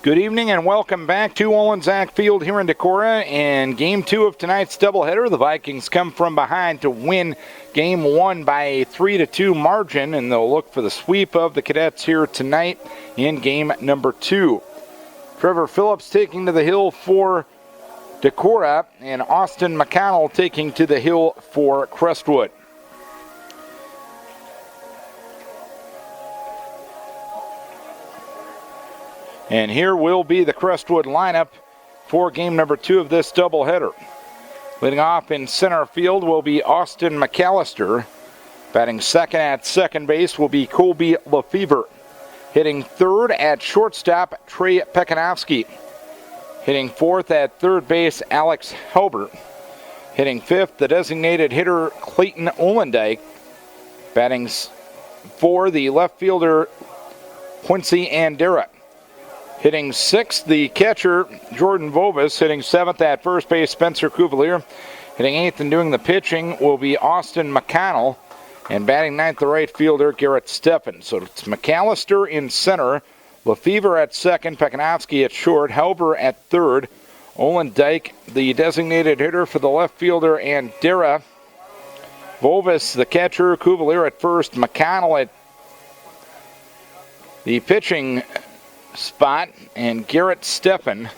Good evening and welcome back to Olin-Zach Field here in Decorah. And game 2 of tonight's doubleheader, the Vikings come from behind to win game 1 by a 3-2 margin, and they'll look for the sweep of the Cadets here tonight in game number 2. Trevor Phillips taking to the hill for Decorah, and Austin McConnell taking to the hill for Crestwood. And here will be the Crestwood lineup for game number 2 of this doubleheader. Leading off in center field will be Austin McAllister. Batting second at second base will be Colby Lefevre. Hitting third at shortstop, Trey Pekanowski. Hitting fourth at third base, Alex Halbert. Hitting fifth, the designated hitter, Clayton Olendijk. Batting for the left fielder, Quincy Andera. Hitting sixth, the catcher, Jordan Vovis. Hitting seventh at first base, Spencer Cuvalier. Hitting eighth and doing the pitching will be Austin McConnell. And batting ninth, the right fielder, Garrett Steffen. So it's McAllister in center, Lefevre at second, Pekanowski at short, Halber at third, Olendijk, the designated hitter for the left fielder, and Andera. Vovis, the catcher, Cuvalier at first, McConnell at the pitching spot, and Garrett Steffen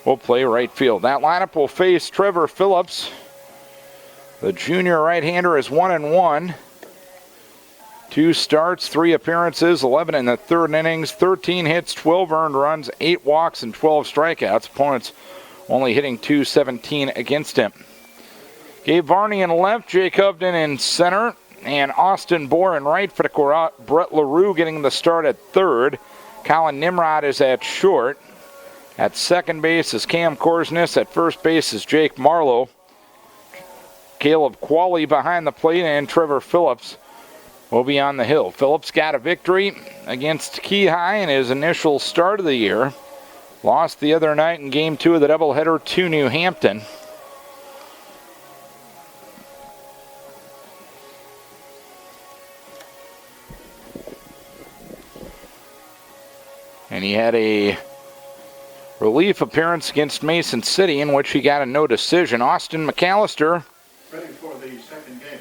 will play right field. That lineup will face Trevor Phillips. The junior right-hander is 1-1. 2 starts, 3 appearances, 11 in the third innings, 13 hits, 12 earned runs, 8 walks, and 12 strikeouts. Opponents only hitting .217 against him. Gabe Varney in left, Jake Hovden in center, and Austin Bohr in right for Decorah. Brett LaRue getting the start at third. Colin Nimrod is at short. At second base is Cam Korsness. At first base is Jake Marlowe. Caleb Qualley behind the plate, and Trevor Phillips will be on the hill. Phillips got a victory against Key High in his initial start of the year. Lost the other night in game 2 of the doubleheader to New Hampton. And he had a relief appearance against Mason City in which he got a no decision. Austin McAllister for the second game.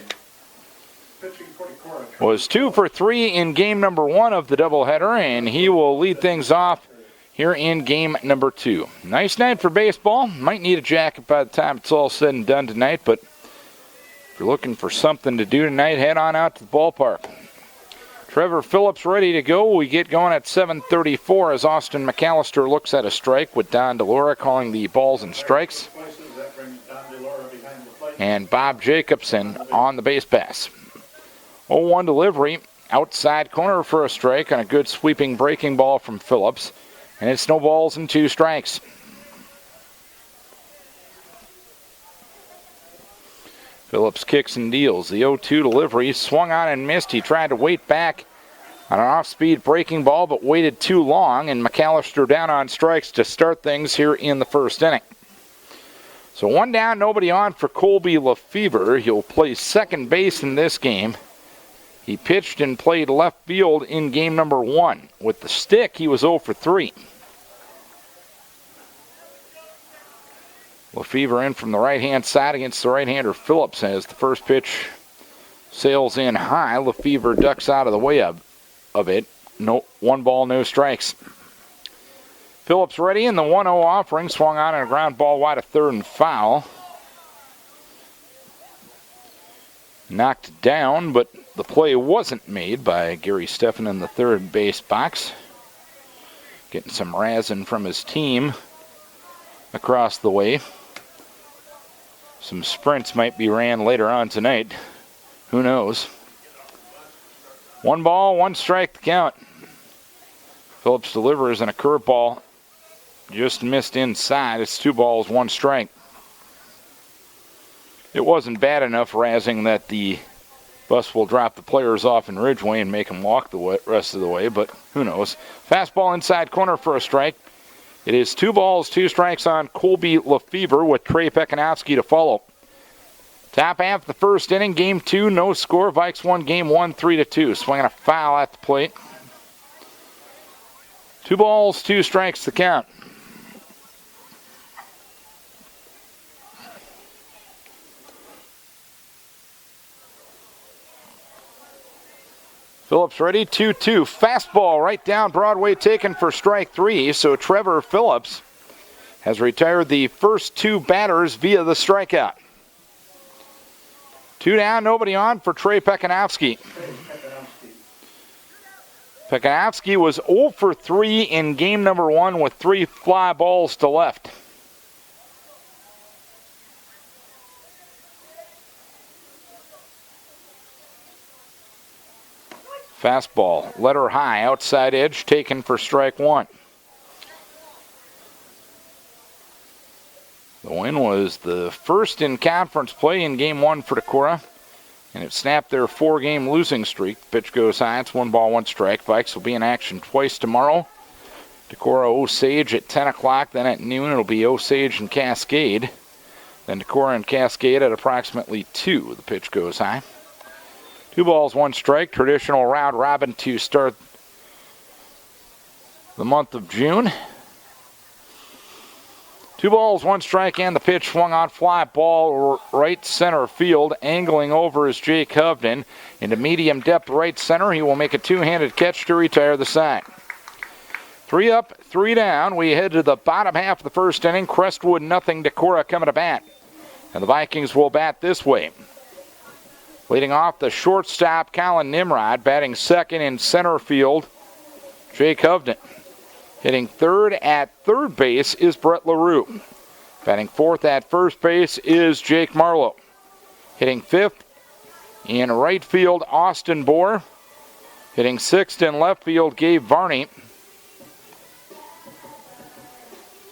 Pitching for Decorah was 2 for 3 in game number 1 of the doubleheader, and he will lead things off here in game number 2. Nice night for baseball. Might need a jacket by the time it's all said and done tonight, but if you're looking for something to do tonight, head on out to the ballpark. Trevor Phillips ready to go. We get going at 7:34 as Austin McAllister looks at a strike with Don DeLora calling the balls and strikes. And Bob Jacobson on the base pass. 0-1 delivery. Outside corner for a strike on a good sweeping breaking ball from Phillips. And it's no balls and 2 strikes. Phillips kicks and deals. The 0-2 delivery swung on and missed. He tried to wait back on an off-speed breaking ball, but waited too long, and McAllister down on strikes to start things here in the first inning. So 1 down, nobody on for Colby Lefevre. He'll play second base in this game. He pitched and played left field in game number 1. With the stick, he was 0 for 3. Lefevre in from the right-hand side against the right-hander Phillips as the first pitch sails in high. Lefevre ducks out of the way of it. No, 1 ball, no strikes. Phillips ready in the 1-0 offering. Swung on and a ground ball wide of third and foul. Knocked down, but the play wasn't made by Gary Steffen in the third base box. Getting some razzing from his team across the way. Some sprints might be ran later on tonight. Who knows? 1 ball, 1 strike to count. Phillips delivers and a curveball just missed inside. It's 2 balls, 1 strike. It wasn't bad enough razzing that the bus will drop the players off in Ridgeway and make them walk the rest of the way, but who knows? Fastball inside corner for a strike. It is 2 balls, 2 strikes on Colby Lefevre with Trey Pekanowski to follow. Top half of the first inning, game 2, no score. Vikes won game 1, 3-2. Swinging a foul at the plate. 2 balls, 2 strikes the count. Phillips ready, 2-2. Fastball right down Broadway taken for strike 3. So Trevor Phillips has retired the first 2 batters via the strikeout. 2 down, nobody on for Trey Pekanowski. Pekanowski was 0 for 3 in game number 1 with 3 fly balls to left. Fastball, letter high, outside edge, taken for strike 1. The win was the first in conference play in game 1 for Decorah, and it snapped their 4-game losing streak. The pitch goes high, it's 1 ball, 1 strike. Vikes will be in action twice tomorrow. Decorah Osage at 10 o'clock, then at noon it'll be Osage and Cascade. Then Decorah and Cascade at approximately 2. The pitch goes high. 2 balls, 1 strike. Traditional round robin to start the month of June. 2 balls, 1 strike, and the pitch swung on fly ball right center field. Angling over is Jake Hovden. Into medium depth right center. He will make a 2-handed catch to retire the side. 3 up, 3 down. We head to the bottom half of the first inning. Crestwood nothing. Decorah coming to bat. And the Vikings will bat this way. Leading off, the shortstop, Colin Nimrod, batting second in center field, Jake Hovden. Hitting third at third base is Brett LaRue. Batting fourth at first base is Jake Marlowe. Hitting fifth in right field, Austin Bohr. Hitting sixth in left field, Gabe Varney.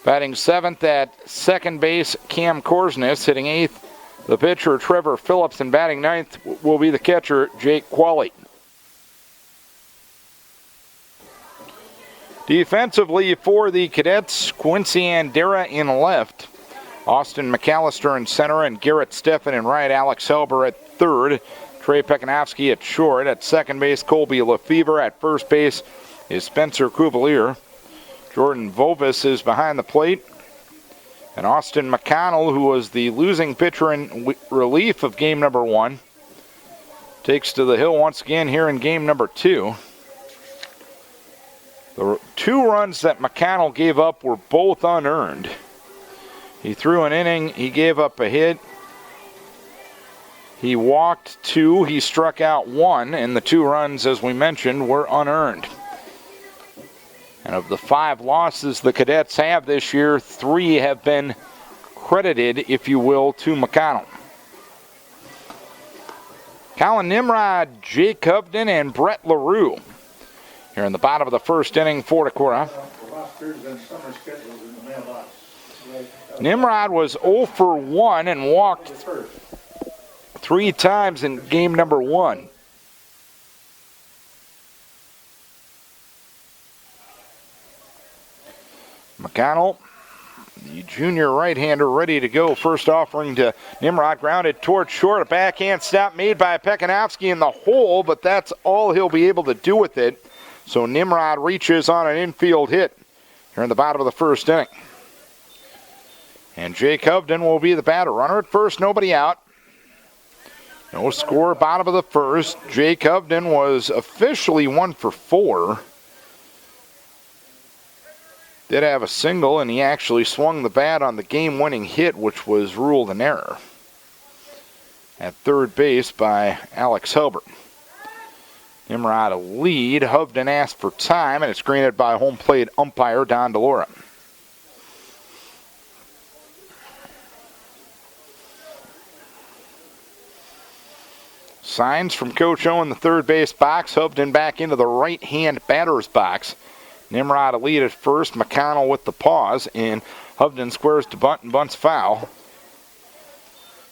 Batting seventh at second base, Cam Korsnes. Hitting eighth, the pitcher, Trevor Phillips, and batting ninth will be the catcher, Jake Qualley. Defensively for the Cadets, Quincy Andera in left, Austin McAllister in center, and Garrett Steffen in right, Alex Helber at third, Trey Pekanowski at short. At second base, Colby Lefevre. At first base is Spencer Cuvalier. Jordan Vovis is behind the plate. And Austin McConnell, who was the losing pitcher in relief of game number 1, takes to the hill once again here in game number 2. The 2 runs that McConnell gave up were both unearned. He threw an inning, he gave up a hit. He walked 2, he struck out 1, and the 2 runs, as we mentioned, were unearned. And of the 5 losses the Cadets have this year, 3 have been credited, if you will, to McConnell. Colin Nimrod, Jake Hovden, and Brett LaRue here in the bottom of the first inning for Decorah. Nimrod was 0 for 1 and walked 3 times in game number 1. McConnell, the junior right-hander, ready to go. First offering to Nimrod, grounded towards short. A backhand stop made by Pekanowski in the hole, but that's all he'll be able to do with it. So Nimrod reaches on an infield hit here in the bottom of the first inning. And Jake Hovden will be the batter. Runner at first, nobody out. No score, bottom of the first. Jake Hovden was officially 1 for 4. Did have a single, and he actually swung the bat on the game-winning hit, which was ruled an error at third base by Alex Helber. Nimrod a lead. Hovden asked for time, and it's granted by home plate umpire Don DeLora. Signs from Coach Owen, the third base box. Hovden back into the right-hand batter's box. Nimrod a lead at first. McConnell with the pause, and Hovden squares to bunt and bunts foul.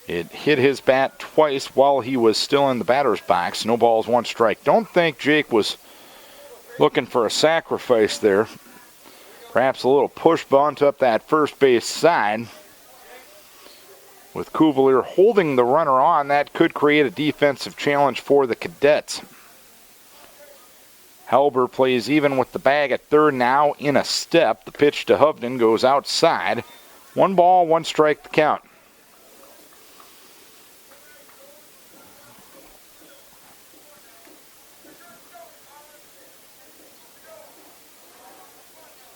It hit his bat twice while he was still in the batter's box. No balls, 1 strike. Don't think Jake was looking for a sacrifice there. Perhaps a little push bunt up that first base side. With Cuvalier holding the runner on, that could create a defensive challenge for the Cadets. Halber plays even with the bag at third now in a step. The pitch to Hovden goes outside. 1 ball, 1 strike the count.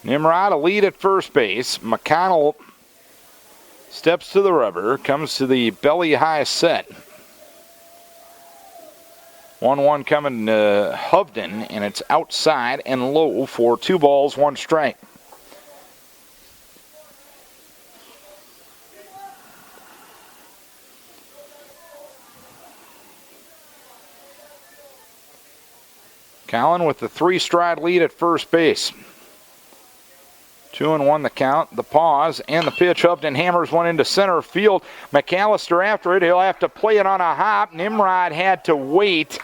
Nimrod a lead at first base. McConnell steps to the rubber, comes to the belly high set. 1-1 coming to Hovden, and it's outside and low for 2 balls, 1 strike. Collin with the 3-stride lead at first base. 2-1 the count, the pause, and the pitch. Hovden hammers one into center field. McAllister after it. He'll have to play it on a hop. Nimrod had to wait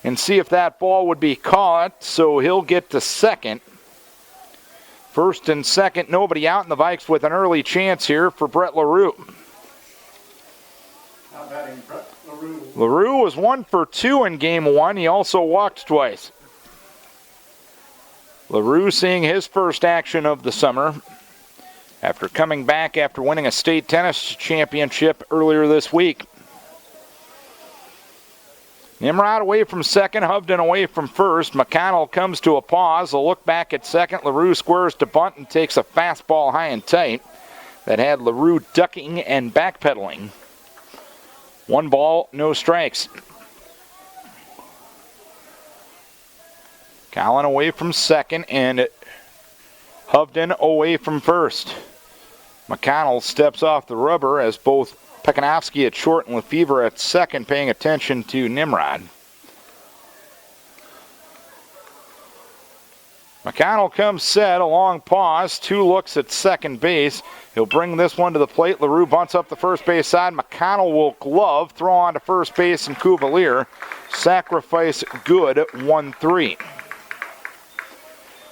and see if that ball would be caught, so he'll get to second. First and second, nobody out, and the Vikes with an early chance here for Brett LaRue. Now batting Brett LaRue. LaRue was 1 for 2 in game 1. He also walked twice. LaRue seeing his first action of the summer after coming back after winning a state tennis championship earlier this week. Nimrod away from second, Hovden away from first. McConnell comes to a pause. A look back at second. LaRue squares to bunt and takes a fastball high and tight that had LaRue ducking and backpedaling. 1 ball, no strikes. Collin away from second and Hovden away from first. McConnell steps off the rubber as both Pekanowski at short and Lefevre at second paying attention to Nimrod. McConnell comes set, a long pause, 2 looks at second base. He'll bring this one to the plate. LaRue bunts up the first base side. McConnell will glove, throw on to first base, and Cuvalier sacrifice good, 1-3.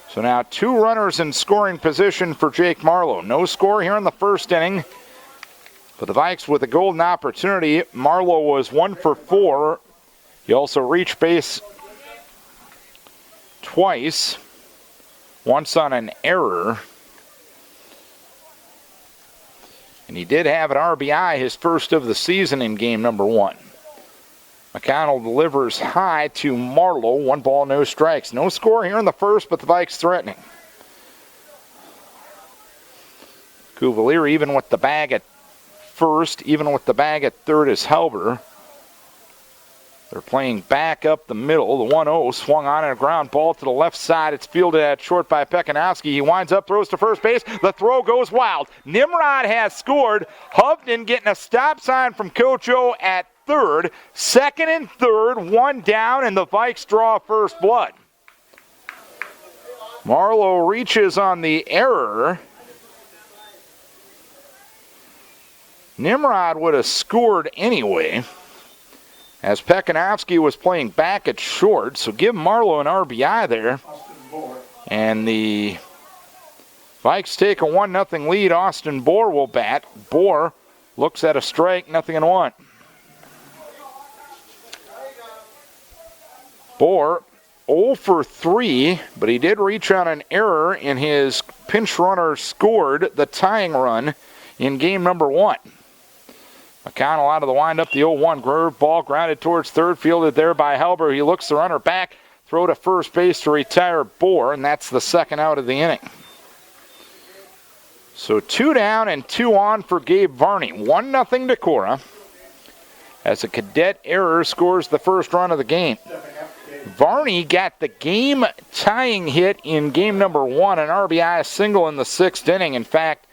So now 2 runners in scoring position for Jake Marlowe. No score here in the first inning. But the Vikes with a golden opportunity. Marlowe was 1 for 4. He also reached base twice. Once on an error. And he did have an RBI, his first of the season in game number 1. McConnell delivers high to Marlowe. 1 ball, no strikes. No score here in the first, but the Vikes threatening. Cuvalier even with the bag at first, even with the bag at third is Halber. They're playing back up the middle. The 1-0 swung on and a ground ball to the left side. It's fielded at short by Pekanowski. He winds up, throws to first base. The throw goes wild. Nimrod has scored. Hovden getting a stop sign from Coach O at third. Second and third, 1 down, and the Vikes draw first blood. Marlowe reaches on the error. Nimrod would have scored anyway, as Pekanowski was playing back at short, so give Marlowe an RBI there. And the Vikes take a 1-0 lead. Austin Bohr will bat. Bohr looks at a strike, 0-1. Bohr 0 for 3, but he did reach on an error, and his pinch runner scored the tying run in game number 1. McConnell out of the windup, the 0-1 groove ball grounded towards third, fielded there by Halber. He looks the runner back, throw to first base to retire Bohr, and that's the second out of the inning. So 2 down and 2 on for Gabe Varney. 1-0 Decorah, as a cadet error scores the first run of the game. Varney got the game-tying hit in game number 1, an RBI single in the 6th inning. In fact,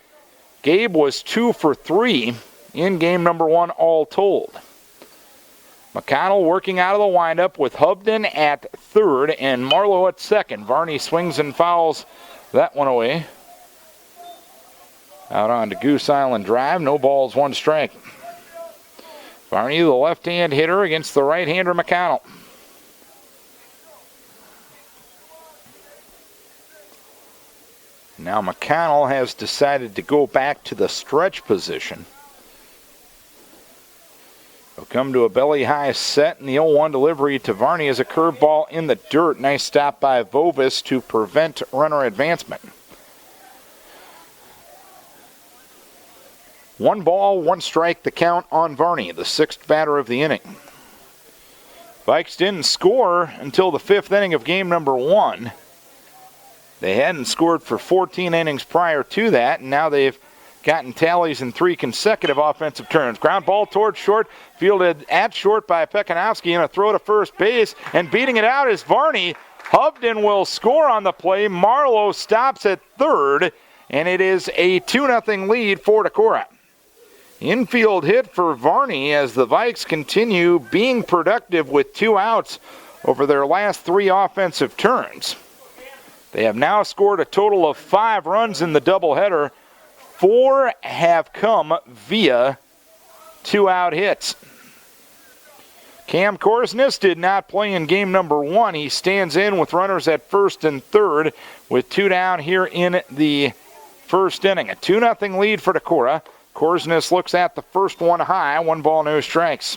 Gabe was 2 for 3 in game number 1 all told. McConnell working out of the windup with Hovden at third and Marlowe at second. Varney swings and fouls that one away. Out on to Goose Island Drive. No balls, 1 strike. Varney, the left-hand hitter against the right-hander McConnell. Now McConnell has decided to go back to the stretch position. He'll come to a belly-high set, and the 0-1 delivery to Varney is a curveball in the dirt. Nice stop by Vovis to prevent runner advancement. 1 ball, 1 strike, the count on Varney, the 6th batter of the inning. Vikes didn't score until the 5th inning of game number 1. They hadn't scored for 14 innings prior to that, and now they've gotten tallies in 3 consecutive offensive turns. Ground ball towards short, fielded at short by Pekanowski, and a throw to first base, and beating it out is Varney. Hovden will score on the play. Marlowe stops at third, and it is a 2-0 lead for Decorah. Infield hit for Varney as the Vikes continue being productive with 2 outs over their last 3 offensive turns. They have now scored a total of 5 runs in the doubleheader. 4 have come via 2-out hits. Cam Korsnes did not play in game number 1. He stands in with runners at first and third with 2 down here in the first inning. A 2-0 lead for Decorah. Korsnes looks at the first one high. 1 ball, no strikes.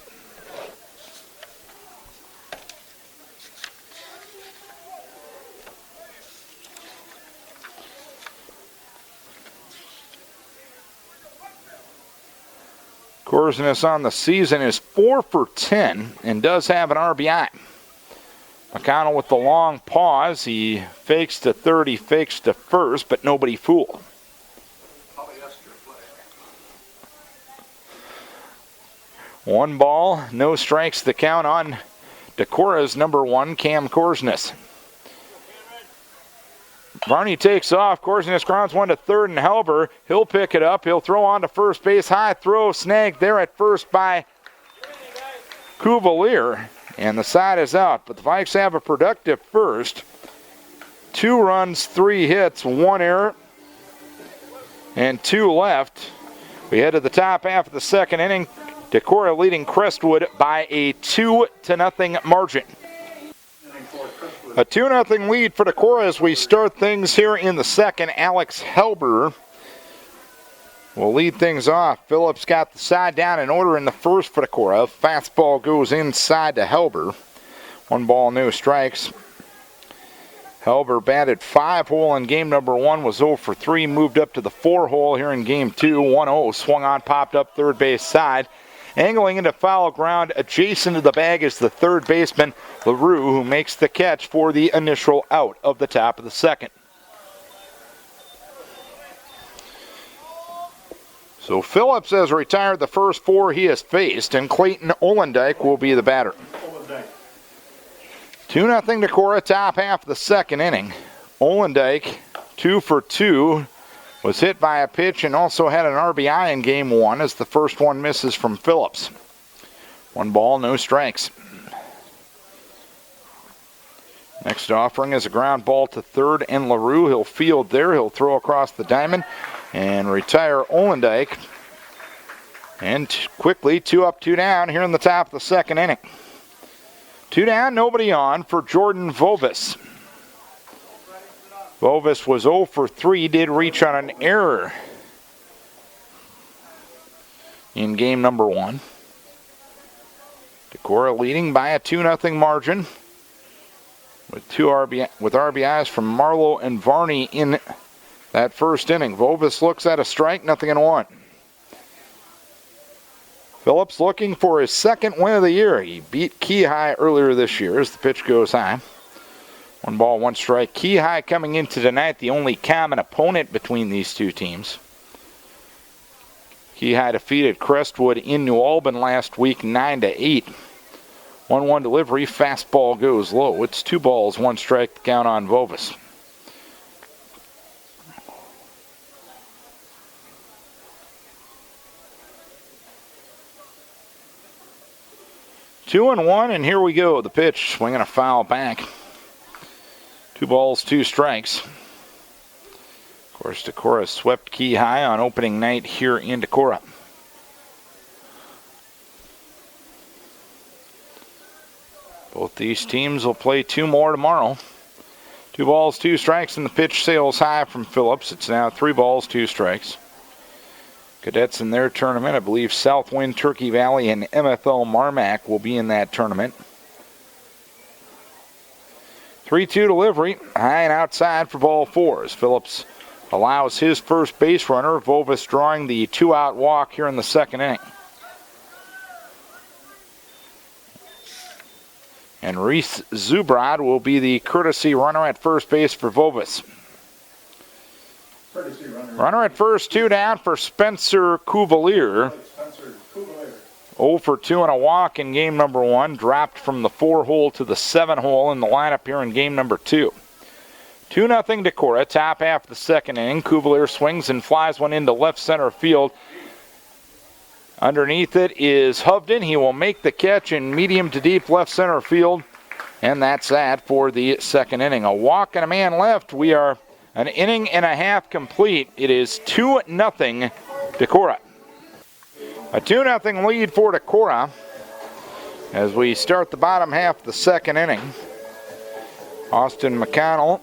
Korsnes on the season is 4 for 10 and does have an RBI. McConnell with the long pause. He fakes to third, he fakes to first, but nobody fooled. 1 ball, no strikes, the count on Decorah's number 1, Cam Korsnes. Varney takes off. Korsnes grounds 1 to third, and Helber, he'll pick it up. He'll throw on to first base. High throw, snagged there at first by Cuvalier, and the side is out. But the Vikes have a productive first. 2 runs, 3 hits, 1 error, and 2 left. We head to the top half of the second inning. Decorah leading Crestwood by a 2-0 margin. A 2-0 lead for Decorah as we start things here in the second. Alex Helber will lead things off. Phillips got the side down in order in the first for Decorah. Fastball goes inside to Helber. 1 ball, no strikes. Helber batted 5-hole in game number 1, was 0 for 3, moved up to the 4-hole here in game 2. 1-0, swung on, popped up third base side. Angling into foul ground adjacent to the bag is the third baseman, LaRue, who makes the catch for the initial out of the top of the second. So Phillips has retired the first 4 he has faced, and Clayton Olendijk will be the batter. 2-0 Decorah, top half of the second inning. Olendijk, 2 for 2. Was hit by a pitch and also had an RBI in game 1 as the first one misses from Phillips. 1 ball, no strikes. Next offering is a ground ball to third, and LaRue, he'll field there. He'll throw across the diamond and retire Olendijk. And quickly, 2 up, 2 down here in the top of the second inning. 2 down, nobody on for Jordan Vovis. Vovis was 0 for 3, did reach on an error in game number 1. Decorah leading by a 2-0 margin with RBIs from Marlowe and Varney in that first inning. Vovis looks at a strike, 0-1. Phillips looking for his second win of the year. He beat Key High earlier this year as the pitch goes high. 1 ball, 1 strike. Key High coming into tonight, the only common opponent between these 2 teams. Key High defeated Crestwood in New Albany last week 9-8. 1-1 delivery, fastball goes low. It's 2 balls, 1 strike to count on Vovis. Two and 1, and here we go. The pitch, swinging a foul back. 2 balls, 2 strikes. Of course, Decorah swept Key High on opening night here in Decorah. Both these teams will play 2 more tomorrow. 2 balls, 2 strikes, and the pitch sails high from Phillips. It's now 3 balls, 2 strikes. Cadets in their tournament, I believe Southwind, Turkey Valley, and MFL Marmac will be in that tournament. 3-2 delivery, high and outside for ball 4 as Phillips allows his first base runner, Vovis, drawing the 2-out walk here in the second inning. And Reese Zubrod will be the courtesy runner at first base for Vovis. Runner at first, 2 down for Spencer Cuvalier. 0 for 2 on a walk in game number 1. Dropped from the 4-hole to the 7-hole in the lineup here in game number 2. 2-0 Decorah, top half of the second inning. Cuvalier swings and flies one into left center field. Underneath it is Hovden. He will make the catch in medium to deep left center field. And that's that for the second inning. A walk and a man left. We are an inning and a half complete. It is 2-0 Decorah. A 2-0 lead for Decorah as we start the bottom half of the second inning. Austin McConnell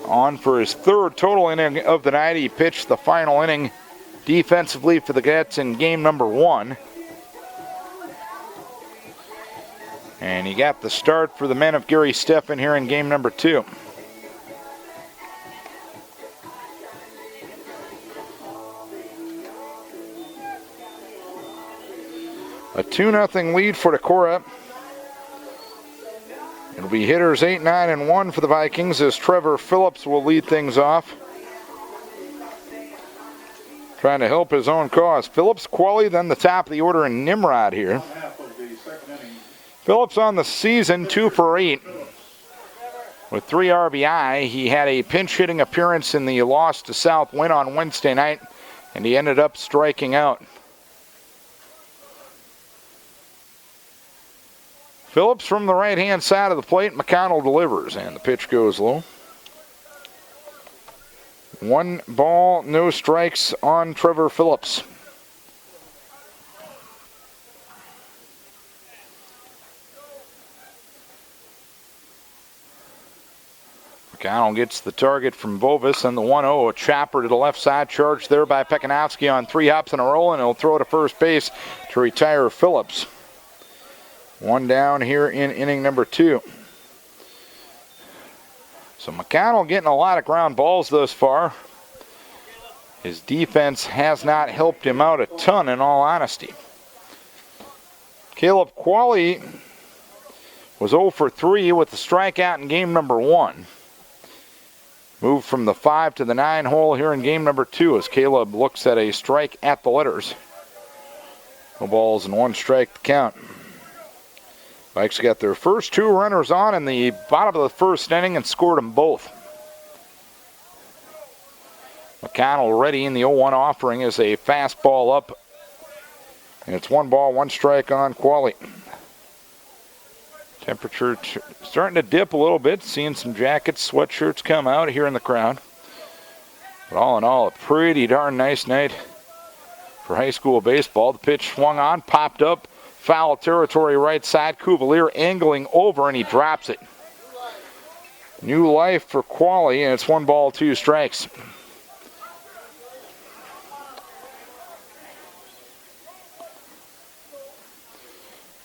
on for his third total inning of the night. He pitched the final inning defensively for the Cadets in game number 1. And he got the start for the men of Gary Steffen here in game number 2. A 2-0 lead for Decorah. It'll be hitters 8, 9, and 1 for the Vikings as Trevor Phillips will lead things off. Trying to help his own cause. Phillips, Qualley, then the top of the order, and Nimrod here. Phillips on the season, 2 for 8 with 3 RBI. He had a pinch hitting appearance in the loss to Southwind on Wednesday night, and he ended up striking out. Phillips from the right-hand side of the plate. McConnell delivers, and the pitch goes low. 1 ball, no strikes on Trevor Phillips. McConnell gets the target from Vovis and the 1-0. A chopper to the left side, charged there by Pekanowski on 3 hops in a row, and he'll throw to first base to retire Phillips. 1 down here in inning number 2. So McConnell getting a lot of ground balls thus far. His defense has not helped him out a ton, in all honesty. Caleb Qualley was 0 for 3 with the strikeout in game number 1. Moved from the 5 to the 9 hole here in game number 2 as Caleb looks at a strike at the letters. No balls and 1 strike to count. Vikes got their first 2 runners on in the bottom of the first inning and scored them both. McConnell ready in the 0-1 offering is a fastball up. And it's 1 ball, 1 strike on Qualley. Temperature starting to dip a little bit. Seeing some jackets, sweatshirts come out here in the crowd. But all in all, a pretty darn nice night for high school baseball. The pitch swung on, popped up. Foul territory right side. Cuvalier angling over, and he drops it. New life for Qualley, and it's 1 ball, 2 strikes.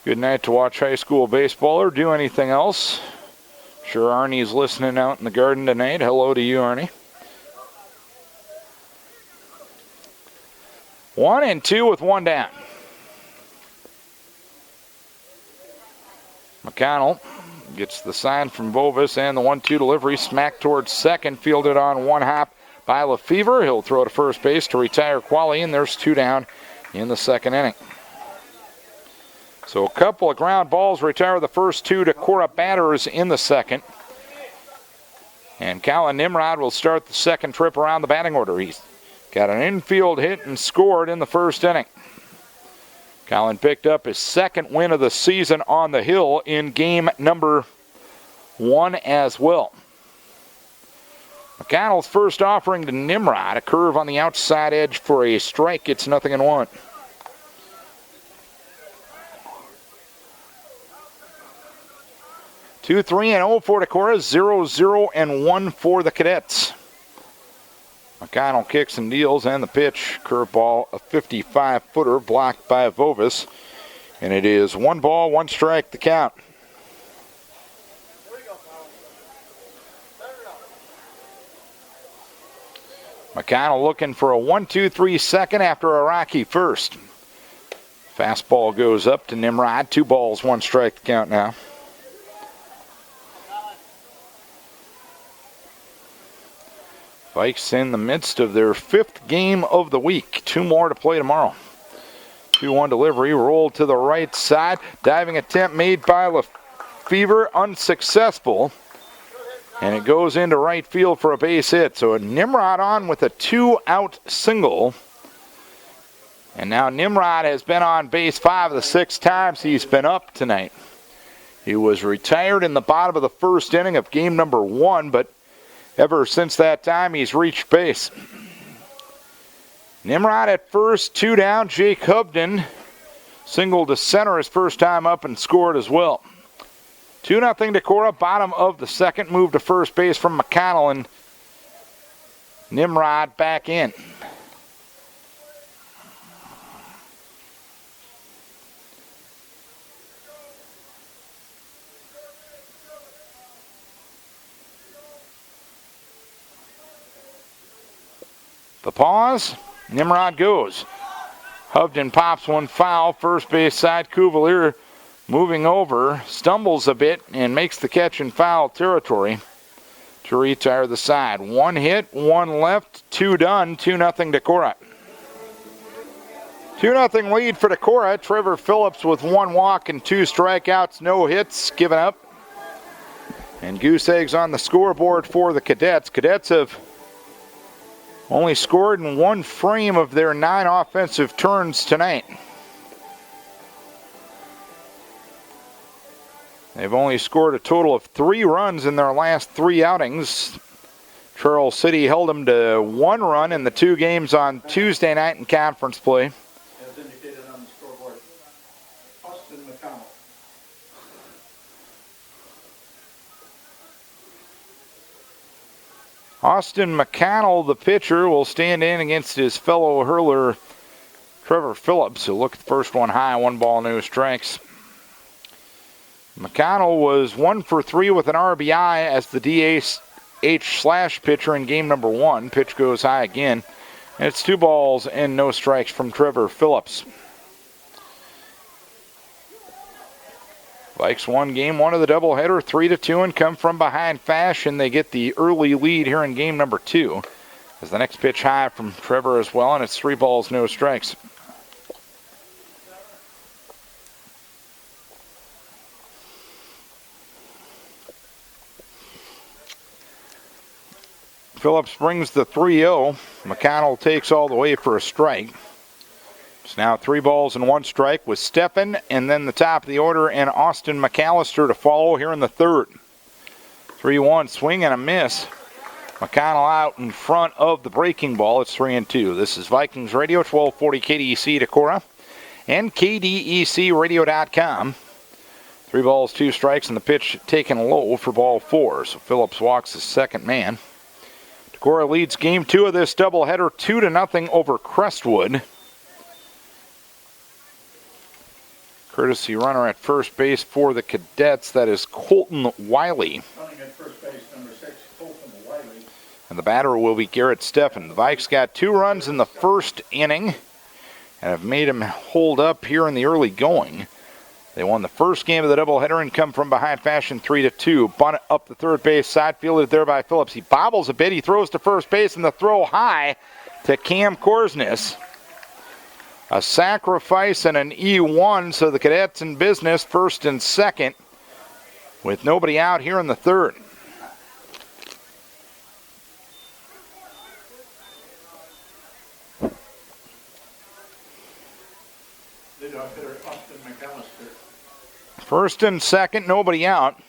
Good night to watch high school baseball or do anything else. Sure, Arnie's listening out in the garden tonight. Hello to you, Arnie. 1-2 with 1 down. McConnell gets the sign from Vovis and the 1-2 delivery. Smack towards second, fielded on 1 hop by Lefevre. He'll throw to first base to retire Qualley, and there's 2 down in the second inning. So a couple of ground balls retire the first 2 Decorah batters in the second. And Colin Nimrod will start the second trip around the batting order. He's got an infield hit and scored in the first inning. Colin picked up his 2nd win of the season on the hill in game number 1 as well. McConnell's first offering to Nimrod, a curve on the outside edge for a strike. It's 0-1. Two, 3-0 for Decorah, 0-0-1 for the Cadets. McConnell kicks and deals, and the pitch, curveball, a 55-footer blocked by Vovis. And it is 1 ball, 1 strike, the count. McConnell looking for a 1-2-3 second after a rocky first. Fastball goes up to Nimrod. 2 balls, 1 strike, the count now. Vikes in the midst of their 5th game of the week. 2 more to play tomorrow. 2-1 delivery, rolled to the right side. Diving attempt made by Lefevre, unsuccessful. And it goes into right field for a base hit. So Nimrod on with a 2-out single. And now Nimrod has been on base 5 of the 6 times he's been up tonight. He was retired in the bottom of the 1st inning of game number 1, but ever since that time he's reached base. Nimrod at first, 2 down. Jake Hubden singled to center his first time up and scored as well. 2-0 Decorah, bottom of the 2nd. Move to first base from McConnell, and Nimrod back in. The pause, Nimrod goes. Hubden pops one foul, first base side. Cuvalier moving over, stumbles a bit, and makes the catch in foul territory to retire the side. 1 hit, 1 left, 2 done, 2-0 Decorah. 2-0 lead for Decorah. Trevor Phillips with 1 walk and 2 strikeouts, no hits given up. And goose eggs on the scoreboard for the Cadets. Cadets have only scored in 1 frame of their 9 offensive turns tonight. They've only scored a total of 3 runs in their last 3 outings. Charles City held them to 1 run in the 2 games on Tuesday night in conference play. As indicated on the scoreboard, Austin McConnell. Austin McConnell, the pitcher, will stand in against his fellow hurler, Trevor Phillips, who looked at the first one high, 1 ball, no strikes. McConnell was 1 for 3 with an RBI as the DH pitcher in game number 1. Pitch goes high again. And it's 2 balls and no strikes from Trevor Phillips. Vikes won game 1 of the doubleheader 3-2 and come from behind fashion. They get the early lead here in game number 2. As the next pitch high from Trevor as well, and it's 3 balls, no strikes. Phillips brings the 3-0. McConnell takes all the way for a strike. It's now 3 balls and 1 strike with Steffen and then the top of the order and Austin McAllister to follow here in the 3rd. 3-1 swing and a miss. McConnell out in front of the breaking ball. It's 3-2. This is Vikings Radio, 1240 KDEC Decorah and KDECradio.com. 3 balls, 2 strikes, and the pitch taken low for ball 4. So Phillips walks the second man. Decorah leads game 2 of this doubleheader 2-0 over Crestwood. Courtesy runner at first base for the Cadets, that is Colton Wiley. Running at first base, number 6, Colton Wiley. And the batter will be Garrett Steffen. The Vikes got 2 runs in the 1st inning and have made him hold up here in the early going. They won the 1st game of the doubleheader and come from behind fashion 3-2. Bunt up the third base side, fielded there by Phillips. He bobbles a bit. He throws to first base, and the throw high to Cam Korsnes. A sacrifice and an E1, so the Cadets in business, 1st and 2nd, with nobody out here in the 3rd. Leadoff hitter Austin McAllister. 1st and 2nd, nobody out.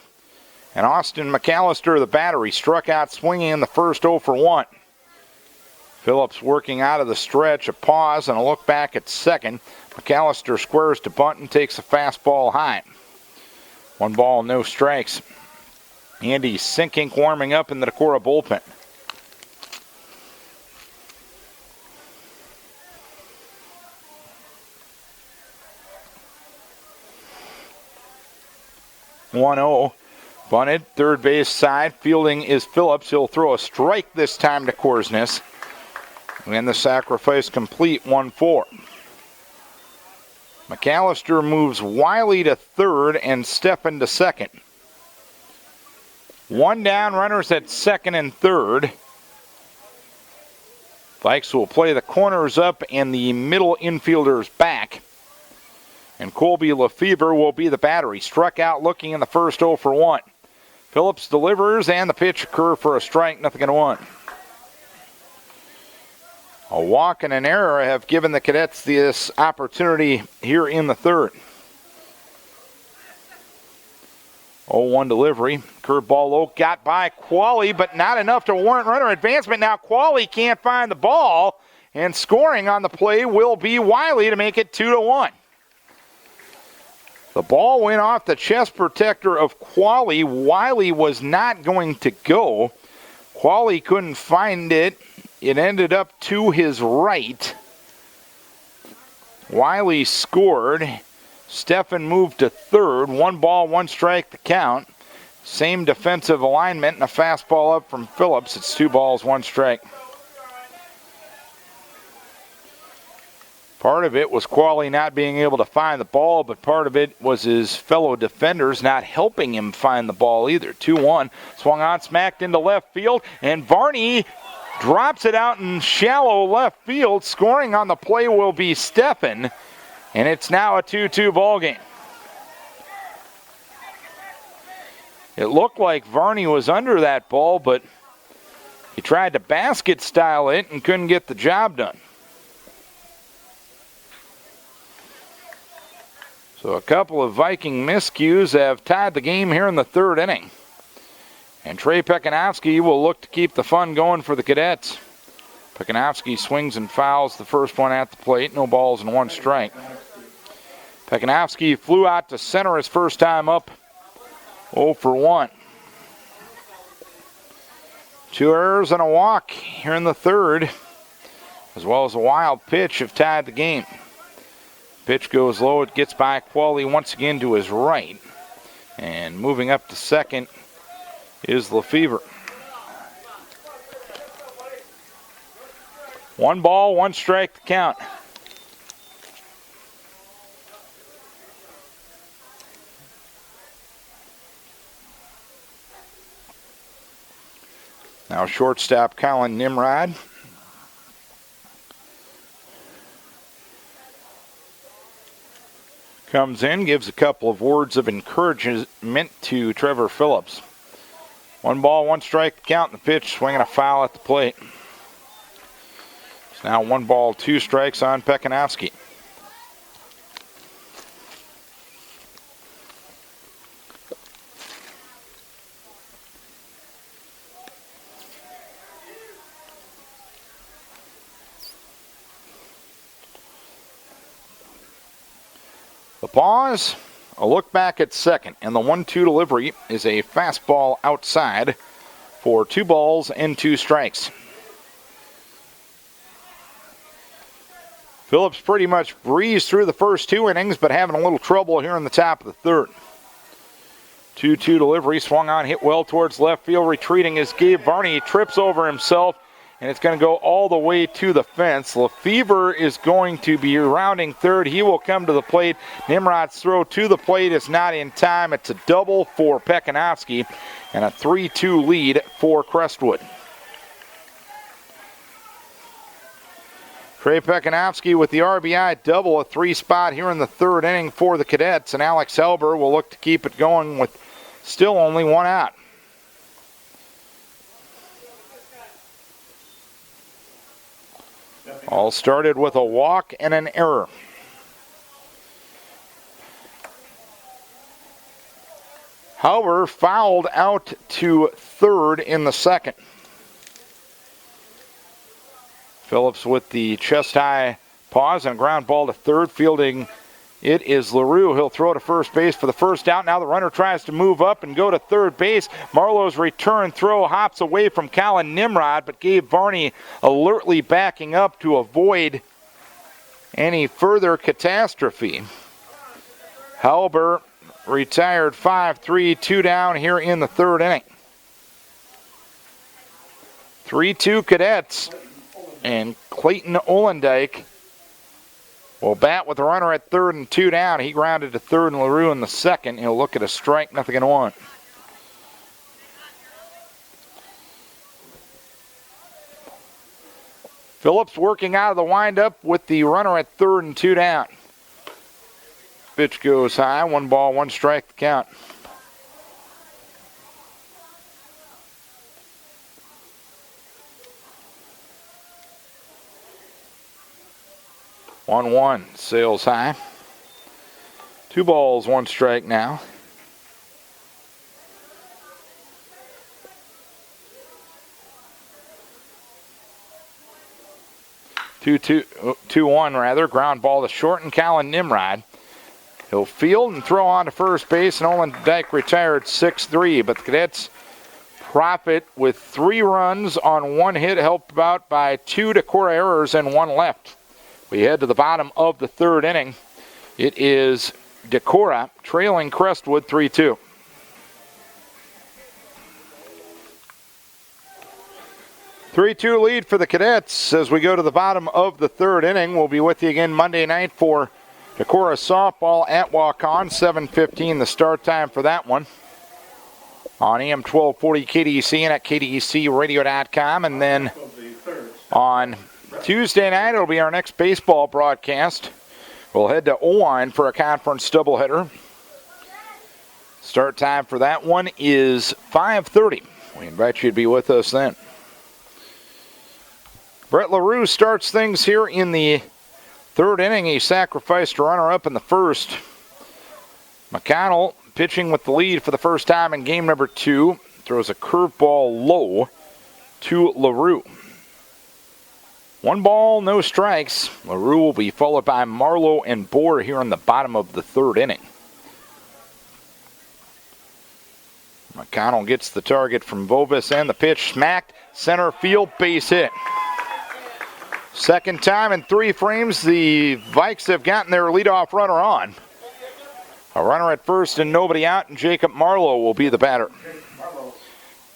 And Austin McAllister, the batter, he struck out swinging in the 1st, 0 for 1. Phillips working out of the stretch, a pause and a look back at 2nd. McAllister squares to bunt and takes a fastball high. 1 ball, no strikes. Andy Sinkink warming up in the Decorah bullpen. 1-0. Bunted, third base side. Fielding is Phillips. He'll throw a strike this time to Korsness. And the sacrifice complete, 1-4. McAllister moves Wiley to third and Steffen to second. One down, runners at second and third. Vikes will play the corners up and the middle infielders back. And Colby Lefevre will be the batter. He struck out looking in the first 0 for 1. Phillips delivers and the pitch occurs for a strike, nothing in 1. A walk and an error have given the Cadets this opportunity here in the third. 0-1 delivery. Curveball low, got by Qualley, but not enough to warrant runner advancement. Now Qualley can't find the ball, and scoring on the play will be Wiley to make it 2-1. The ball went off the chest protector of Qualley. Wiley was not going to go. Qualley couldn't find it. It ended up to his right. Wiley scored. Steffen moved to third. 1 ball, 1 strike to count. Same defensive alignment and a fastball up from Phillips. It's 2 balls, 1 strike. Part of it was Qualley not being able to find the ball, but part of it was his fellow defenders not helping him find the ball either. 2-1. Swung on, smacked into left field, and Varney drops it out in shallow left field. Scoring on the play will be Steffen, and it's now a 2-2 ball game. It looked like Varney was under that ball, but he tried to basket style it and couldn't get the job done. So a couple of Viking miscues have tied the game here in the third inning. And Trey Pekanowski will look to keep the fun going for the Cadets. Pekanowski swings and fouls the first one at the plate. No balls and 1 strike. Pekanowski flew out to center his first time up. 0 for 1. 2 errors and a walk here in the third, as well as a wild pitch have tied the game. Pitch goes low. It gets by Qualley once again to his right. And moving up to second is Lefevre. 1 ball, 1 strike to count. Now shortstop Colin Nimrod. Comes in, gives a couple of words of encouragement to Trevor Phillips. 1 ball, 1 strike to count. The pitch, swinging a foul at the plate. It's now 1 ball, 2 strikes on Pekanowski. The pause, a look back at second, and the 1-2 delivery is a fastball outside for 2 balls and 2 strikes. Phillips pretty much breezed through the first 2 innings, but having a little trouble here in the top of the third. 2-2 delivery, swung on, hit well towards left field. Retreating is Gabe Varney. He trips over himself, and it's going to go all the way to the fence. Lefevre is going to be rounding third. He will come to the plate. Nimrod's throw to the plate is not in time. It's a double for Pekanowski and a 3-2 lead for Crestwood. Trey Pekanowski with the RBI double, a 3 spot here in the third inning for the Cadets, and Alex Helber will look to keep it going with still only 1 out. All started with a walk and an error. Hauer fouled out to third in the second. Phillips with the chest-high pause and a ground ball to third. Fielding it is LaRue. He'll throw to first base for the first out. Now the runner tries to move up and go to third base. Marlowe's return throw hops away from Colin Nimrod, but Gabe Varney alertly backing up to avoid any further catastrophe. Halber retired 5-3, 2 down here in the third inning. 3-2 Cadets, and Clayton Olendike will bat with a runner at third and 2 down. He grounded to third and LaRue in the second. He'll look at a strike, nothing in one. Phillips working out of the windup with the runner at third and 2 down. Pitch goes high, 1 ball, 1 strike to count. One sails high. 2 balls, 1 strike now. Two one rather. Ground ball to short, and Colin Nimrod. He'll field and throw on to first base, and Olendike retired 6-3. But the Cadets profit with 3 runs on 1 hit, helped out by 2 Decorah errors and 1 left. We head to the bottom of the third inning. It is Decorah trailing Crestwood 3-2. Three-2 lead for the Cadets as we go to the bottom of the third inning. We'll be with you again Monday night for Decorah softball at Waukon. 7:15 the start time for that one. On AM 1240 KDEC and at KDECradio.com. And then on Tuesday night, it'll be our next baseball broadcast. We'll head to Owine for a conference doubleheader. Start time for that one is 5:30. We invite you to be with us then. Brett LaRue starts things here in the third inning. He sacrificed a runner up in the first. McConnell pitching with the lead for the first time in game number 2. Throws a curveball low to LaRue. 1 ball, no strikes. LaRue will be followed by Marlowe and Bohr here in the bottom of the third inning. McConnell gets the target from Vovis, and the pitch smacked center field, base hit. Second time in 3 frames the Vikes have gotten their leadoff runner on. A runner at first and nobody out, and Jacob Marlowe will be the batter.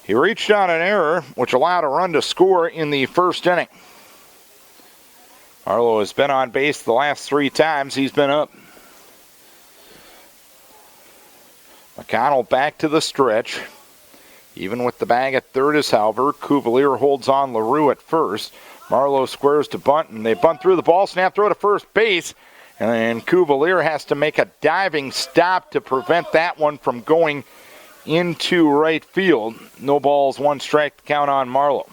He reached on an error, which allowed a run to score in the first inning. Marlowe has been on base the last 3 times he's been up. McConnell back to the stretch. Even with the bag at third is Halver. Cuvalier holds on LaRue at first. Marlowe squares to bunt, and they bunt through the ball. Snap throw to first base. And Cuvalier has to make a diving stop to prevent that one from going into right field. No balls, 1 strike to count on Marlowe.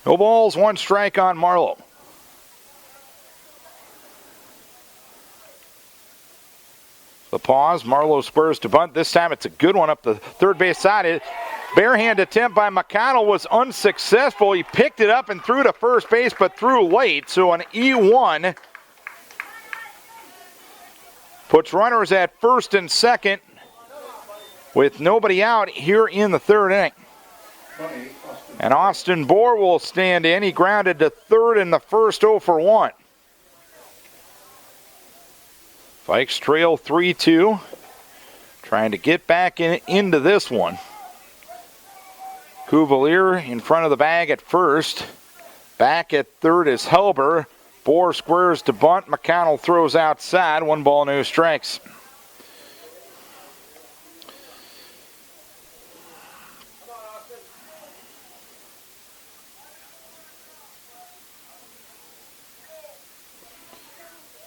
No balls, 1 strike on Marlowe. The pause, Marlowe squares to bunt. This time it's a good one up the third base side. Barehand attempt by McConnell was unsuccessful. He picked it up and threw to first base, but threw late. So an E1 puts runners at first and second with nobody out here in the third inning. And Austin Bohr will stand in. He grounded to third in the first, 0 for 1. Vikes trail 3-2. Trying to get back into this one. Cuvalier in front of the bag at first. Back at third is Helber. Bohr squares to bunt. McConnell throws outside. 1 ball, no strikes.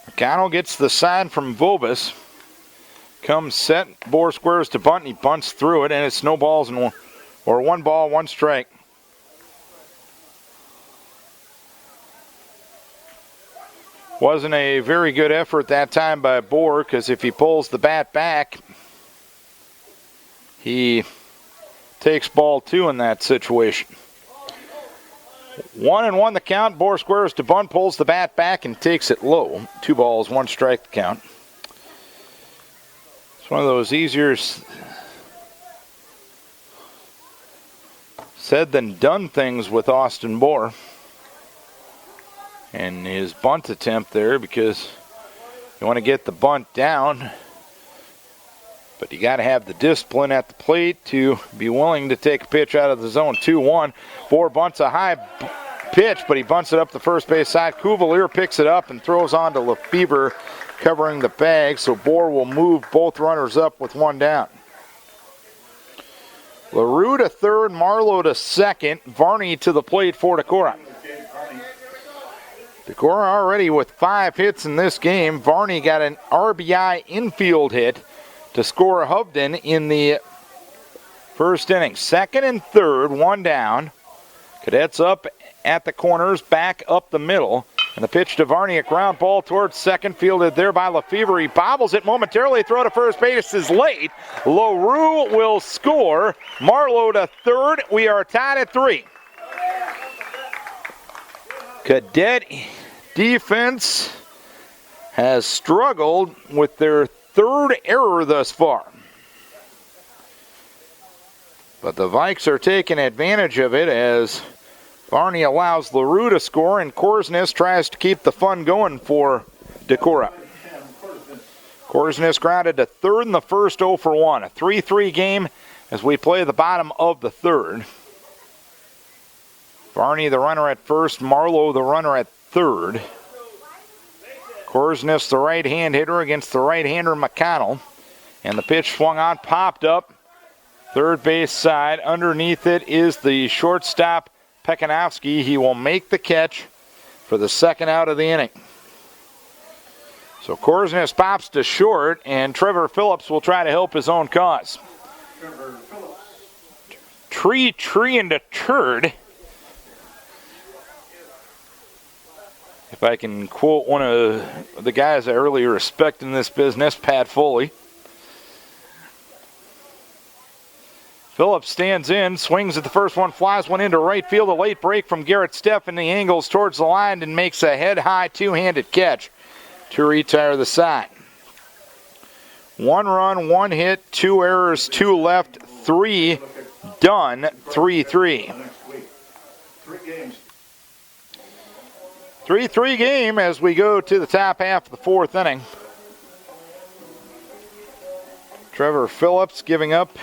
McConnell gets the sign from Vovis. Comes set. Bohr squares to bunt, and he bunts through it, and it's no balls and 1 ball, 1 strike. Wasn't a very good effort that time by Bohr, because if he pulls the bat back, he takes ball 2 in that situation. 1-1 the count. Bohr squares to bunt, pulls the bat back, and takes it low. 2 balls, 1 strike to count. It's one of those easier said than done things with Austin Bohr. And his bunt attempt there, because you want to get the bunt down, but you got to have the discipline at the plate to be willing to take a pitch out of the zone. 2-1. Bohr bunts a high pitch, but he bunts it up the first base side. Cuvalier picks it up and throws on to Lefebvre, covering the bag, so Bohr will move both runners up with one down. LaRue to third, Marlowe to second, Varney to the plate for Decorah. Decorah already with 5 hits in this game. Varney got an RBI infield hit to score Hovden in the first inning. Second and third, one down. Cadets up at the corners, back up the middle. And the pitch to Varney, a ground ball towards second, fielded there by Lefebvre. He bobbles it momentarily, throw to first base is late. LaRue will score. Marlowe to third. We are tied at 3. Cadet defense has struggled with their third error thus far. But the Vikes are taking advantage of it as Varney allows LaRue to score, and Korsnes tries to keep the fun going for Decorah. Korsnes grounded to third in the first, 0 for 1. A 3-3 game as we play the bottom of the third. Varney the runner at first, Marlowe the runner at third. Korsnes the right-hand hitter against the right-hander McConnell. And the pitch swung on, popped up. Third base side. Underneath it is the shortstop Pekanowski. He will make the catch for the second out of the inning. So Korsnes pops to short, and Trevor Phillips will try to help his own cause. Tree into turd. If I can quote one of the guys I really respect in this business, Pat Foley. Phillips stands in, swings at the first one, flies one into right field. A late break from Garrett Steffen. He angles towards the line and makes a head-high two-handed catch to retire the side. 1 run, 1 hit, 2 errors, 2 left, 3 done, 3-3. 3-3 game as we go to the top half of the fourth inning. Trevor Phillips giving up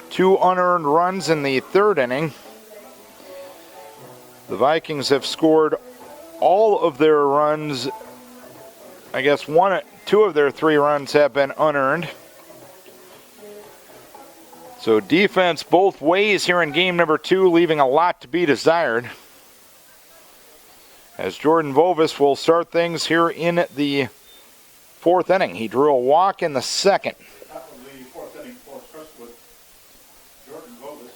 2 unearned runs in the third inning. The Vikings have scored all of their runs. I guess 2 of their 3 runs have been unearned. So defense both ways here in game number 2, leaving a lot to be desired. As Jordan Vovis will start things here in the fourth inning. He drew a walk in the second. Top of the fourth inning for Crestwood, Jordan Vovis.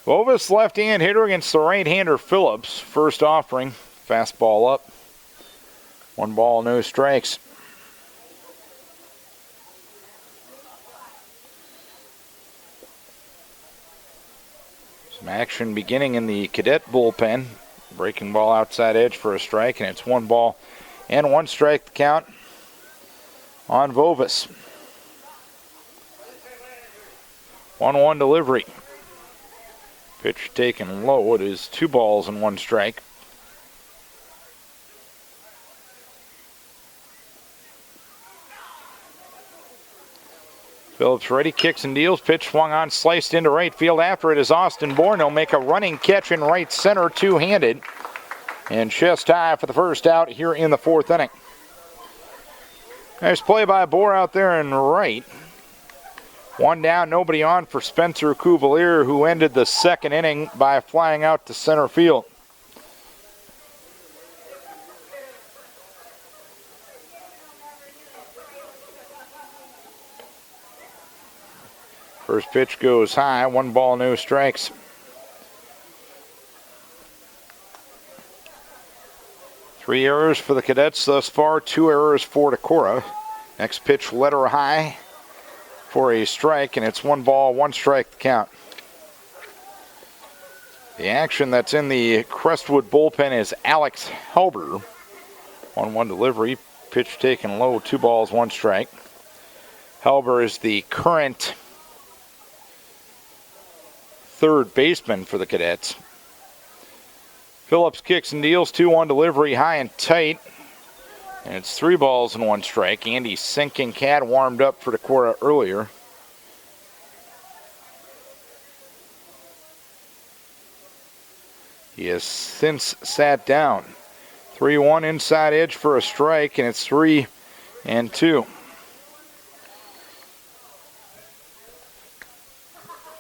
Vovis left-hand hitter against the right-hander Phillips. First offering, fastball up. 1 ball, no strikes. Some action beginning in the Cadet bullpen. Breaking ball outside edge for a strike, and it's 1 ball and 1 strike to count on Vovis. 1-1 delivery. Pitch taken low. It is 2 balls and 1 strike. Phillips ready, kicks and deals. Pitch swung on, sliced into right field. After it is Austin Bourne. He'll make a running catch in right center, two-handed. And chest high for the first out here in the fourth inning. Nice play by Bohr out there in right. 1 down, nobody on for Spencer Cuvalier, who ended the second inning by flying out to center field. First pitch goes high, 1 ball, no strikes. Three errors for the Cadets thus far, 2 errors for Decorah. Next pitch, letter high for a strike, and it's 1 ball, 1 strike to count. The action that's in the Crestwood bullpen is Alex Halber. 1-1 delivery, pitch taken low, 2 balls, 1 strike. Halber is the current third baseman for the Cadets. Phillips kicks and deals, 2-1 delivery, high and tight. And it's 3 balls and 1 strike. Andy Sinking Cat warmed up for Decorah earlier. He has since sat down. 3-1 inside edge for a strike, and it's 3-2.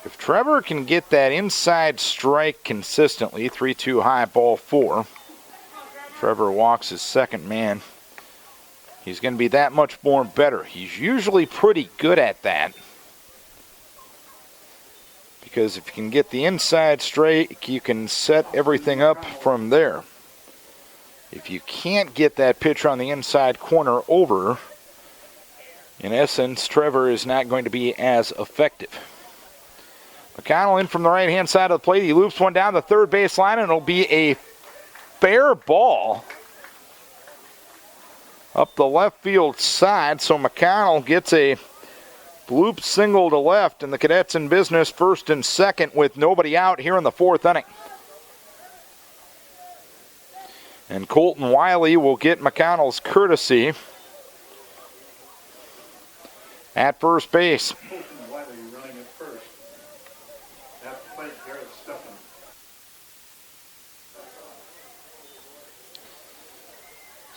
If Trevor can get that inside strike consistently, 3-2 high, ball 4. Trevor walks his second man. He's going to be that much more better. He's usually pretty good at that. Because if you can get the inside straight, you can set everything up from there. If you can't get that pitch on the inside corner over, in essence, Trevor is not going to be as effective. McConnell in from the right-hand side of the plate. He loops one down the third base line, and it'll be a fair ball up the left field side. So McConnell gets a bloop single to left, and the Cadets in business first and second with nobody out here in the 4th inning. And Colton Wiley will get McConnell's courtesy at first base. Colton Wiley running at first. At the plate, Garrett Steffen.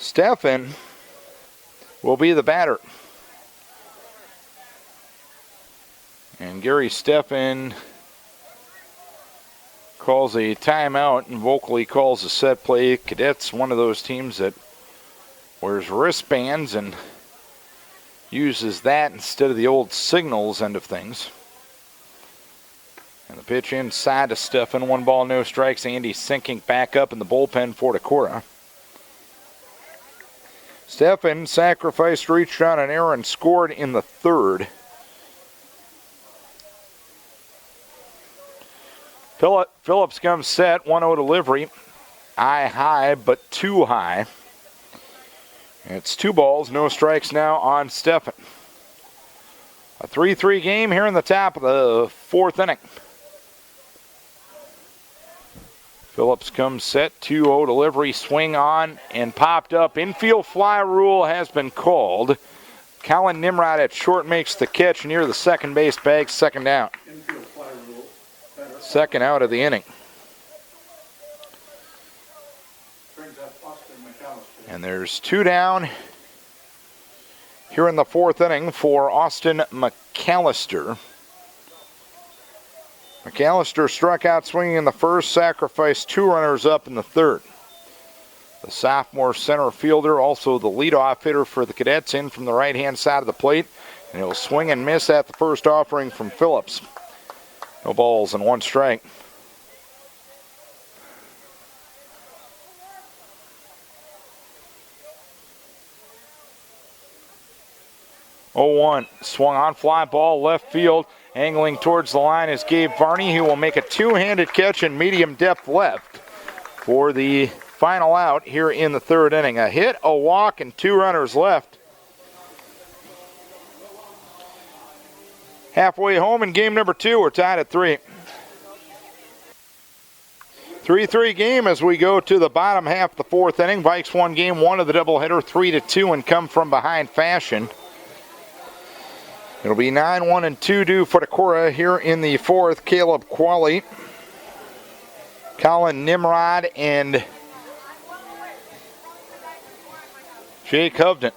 Steffen will be the batter. And Gary Steffen calls a timeout and vocally calls a set play. Cadets, one of those teams that wears wristbands and uses that instead of the old signals end of things. And the pitch inside to Steffen. 1 ball, no strikes. Andy Sinking back up in the bullpen for Decorah. Steffen sacrificed, reached on an error, and scored in the 3rd. Phillips comes set, 1-0 delivery. Eye high, but too high. It's 2 balls, no strikes now on Steffen. A 3-3 game here in the top of the 4th inning. Phillips comes set, 2-0 delivery, swing on and popped up. Infield fly rule has been called. Colin Nimrod at short makes the catch near the second base bag, second out. Infield fly rule. Better. Second out of the inning. Brings up Austin McAllister. And there's 2 down here in the 4th inning for Austin McAllister. McAllister struck out swinging in the 1st, sacrificed 2 runners up in the 3rd. The sophomore center fielder, also the leadoff hitter for the Cadets, in from the right-hand side of the plate. And he'll swing and miss at the first offering from Phillips. No balls and 1 strike. Oh-1, swung on, fly ball, left field. Angling towards the line is Gabe Varney, who will make a 2-handed catch in medium depth left for the final out here in the 3rd inning. A hit, a walk, and 2 runners left. Halfway home in game number 2, we're tied at 3. 3-3 game as we go to the bottom half of the 4th inning. Vikes won game 1 of the doubleheader 3-2 and come from behind fashion. It'll be 9-1 and 2 due for Decorah here in the 4th. Caleb Qualley, Colin Nimrod, and Jake Hovden.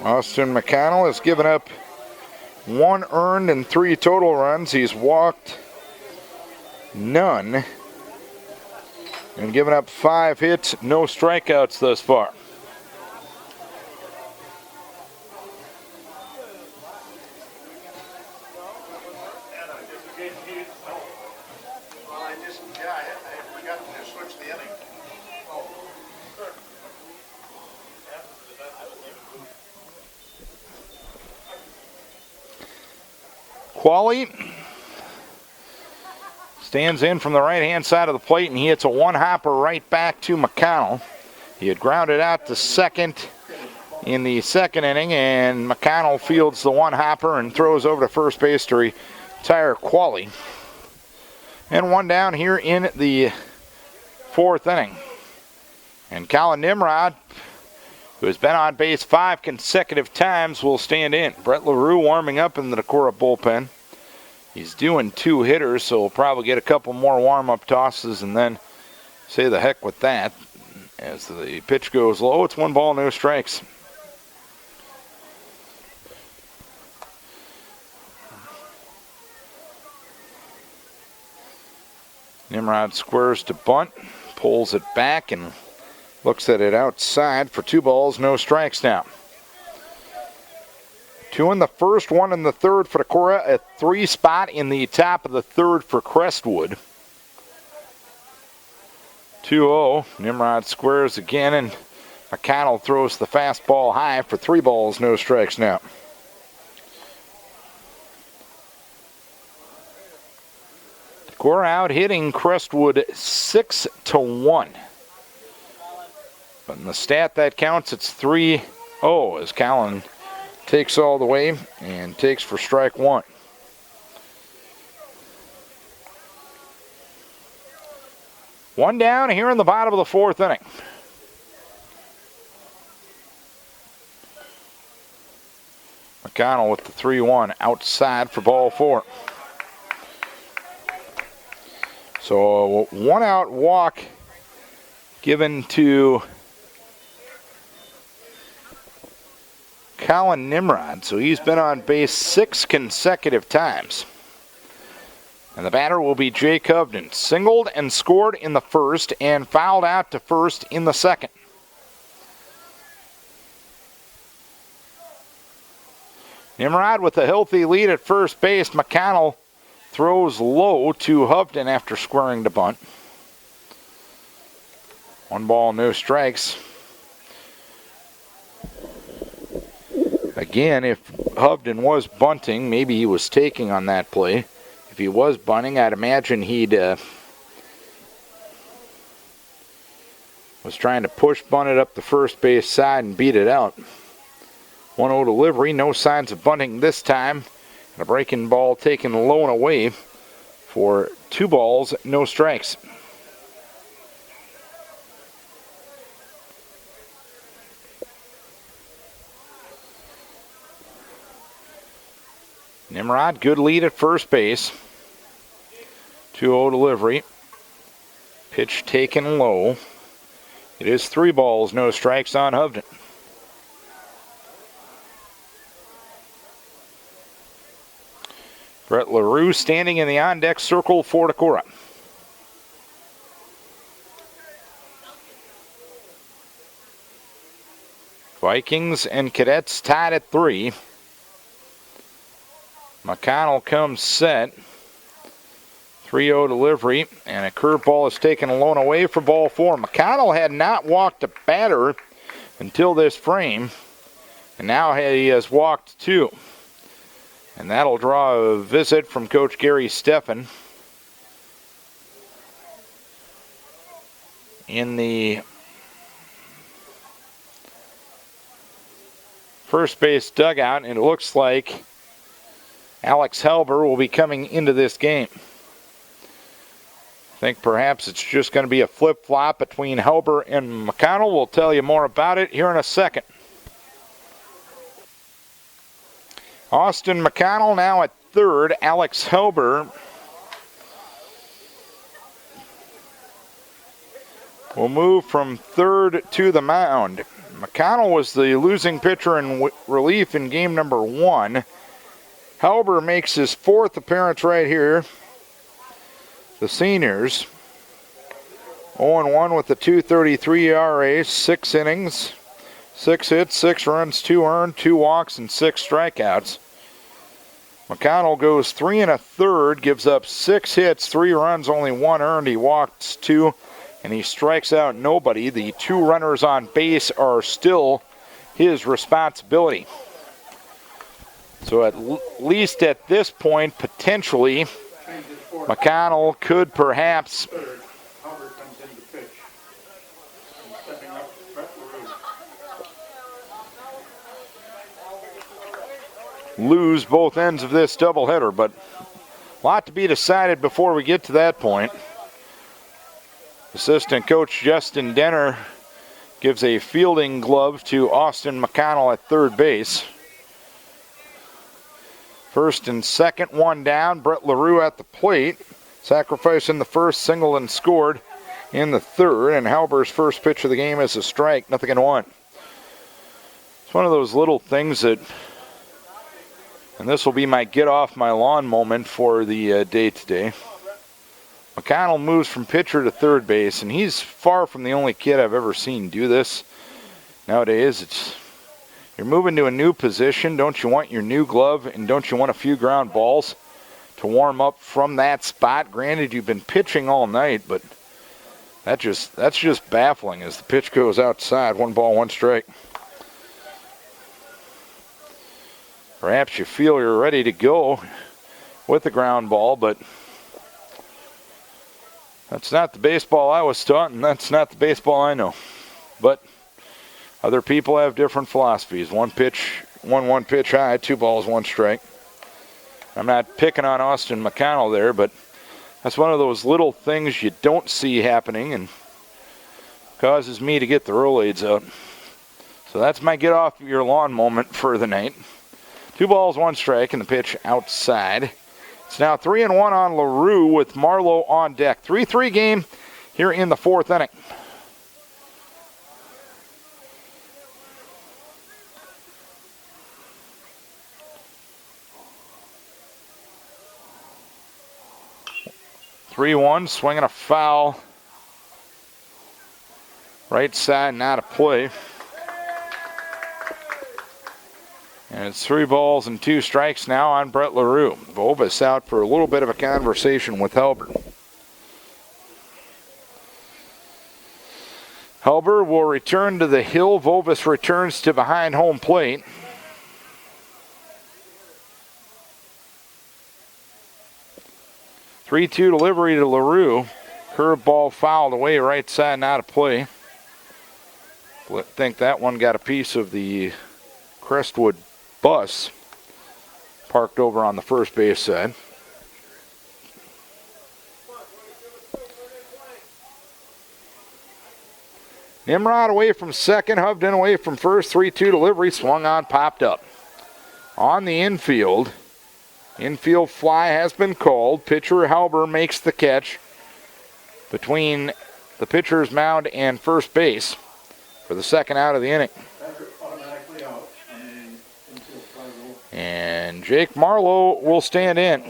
Austin McConnell has given up 1 earned and 3 total runs. He's walked none and given up 5 hits, no strikeouts thus far. I forgot to switch the inning. Qualley stands in from the right-hand side of the plate, and he hits a 1-hopper right back to McConnell. He had grounded out to second in the second inning, and McConnell fields the one hopper and throws over to first base to retire Qualley. And one down here in the fourth inning. And Colin Nimrod, who has been on base 5 consecutive times, will stand in. Brett LaRue warming up in the Decorah bullpen. He's doing 2 hitters, so we'll probably get a couple more warm-up tosses and then say the heck with that. As the pitch goes low, it's 1 ball, no strikes. Nimrod squares to bunt, pulls it back, and looks at it outside for 2 balls, no strikes now. 2 in the first, 1 in the third for Decorah, a 3 spot in the top of the third for Crestwood. 2-0, Nimrod squares again, and McConnell throws the fastball high for 3 balls, no strikes now. Decorah out hitting Crestwood 6-1. But in the stat that counts, it's 3-0 as Colin takes all the way and takes for strike 1. One down here in the bottom of the fourth inning. McConnell with the 3-1 outside for ball 4. So a 1-out walk given to Colin Nimrod. So he's been on base 6 consecutive times. And the batter will be Jake Hovden. Singled and scored in the first and fouled out to first in the second. Nimrod with a healthy lead at first base. McConnell throws low to Hovden after squaring to bunt. 1 ball, no strikes. Again, if Hovden was bunting, maybe he was taking on that play. If he was bunting, I'd imagine he'd was trying to push bunt it up the first base side and beat it out. 1-0 delivery, no signs of bunting this time. And a breaking ball taken low and away for 2 balls, no strikes. Nimrod, good lead at first base. 2-0 delivery. Pitch taken low. It is 3 balls, no strikes on Hovden. Brett LaRue standing in the on-deck circle for Decorah. Vikings and Cadets tied at 3. McConnell comes set. 3-0 delivery, and a curveball is taken low and away for ball 4. McConnell had not walked a batter until this frame, and now he has walked 2. And that'll draw a visit from Coach Gary Steffen in the first base dugout, and it looks like Alex Helber will be coming into this game. I think perhaps it's just going to be a flip-flop between Helber and McConnell. We'll tell you more about it here in a second. Austin McConnell now at third. Alex Helber will move from third to the mound. McConnell was the losing pitcher in relief in game number 1. Helber makes his 4th appearance right here. The seniors 0-1 with a 2.33 ERA, 6 innings, 6 hits, 6 runs, 2 earned, 2 walks, and 6 strikeouts. McConnell goes 3 1/3, gives up 6 hits, 3 runs, only 1 earned. He walks 2, and he strikes out nobody. The 2 runners on base are still his responsibility. So at least at this point, potentially, McConnell could perhaps Hubbard comes in to pitch. And stepping up, Brett LaRue. lose both ends of this doubleheader, but a lot to be decided before we get to that point. Assistant coach Justin Denner gives a fielding glove to Austin McConnell at third base. First and second, one down. Brett LaRue at the plate. Sacrifice in the first, singled and scored in the third. And Halber's first pitch of the game is a strike, 0-1. It's one of those little things that, and this will be my get off my lawn moment for the day today. McConnell moves from pitcher to third base, and he's far from the only kid I've ever seen do this. Nowadays, you're moving to a new position. Don't you want your new glove, and don't you want a few ground balls to warm up from that spot? Granted, you've been pitching all night, but that's just baffling as the pitch goes outside. 1 ball, 1 strike. Perhaps you feel you're ready to go with the ground ball, but that's not the baseball I was taught, and that's not the baseball I know. But other people have different philosophies. 1 pitch, 1 pitch high, 2 balls, 1 strike. I'm not picking on Austin McConnell there, but that's one of those little things you don't see happening and causes me to get the Rolaids out. So that's my get off your lawn moment for the night. 2 balls, 1 strike, and the pitch outside. It's now 3-1 on LaRue with Marlowe on deck. 3-3 game here in the 4th inning. Swinging a foul. Right side, not a play. And it's 3 balls and 2 strikes now on Brett LaRue. Vovis out for a little bit of a conversation with Halber. Halber will return to the hill. Vovis returns to behind home plate. Three-two delivery to LaRue. Curveball fouled away right side, not a play. I think that one got a piece of the Crestwood bus parked over on the first base side. Nimrod away from second, Hovden away from first. 3-2 delivery, swung on, popped up. On the infield, infield fly has been called. Pitcher Halber makes the catch between the pitcher's mound and first base for the second out of the inning. And Jake Marlowe will stand in.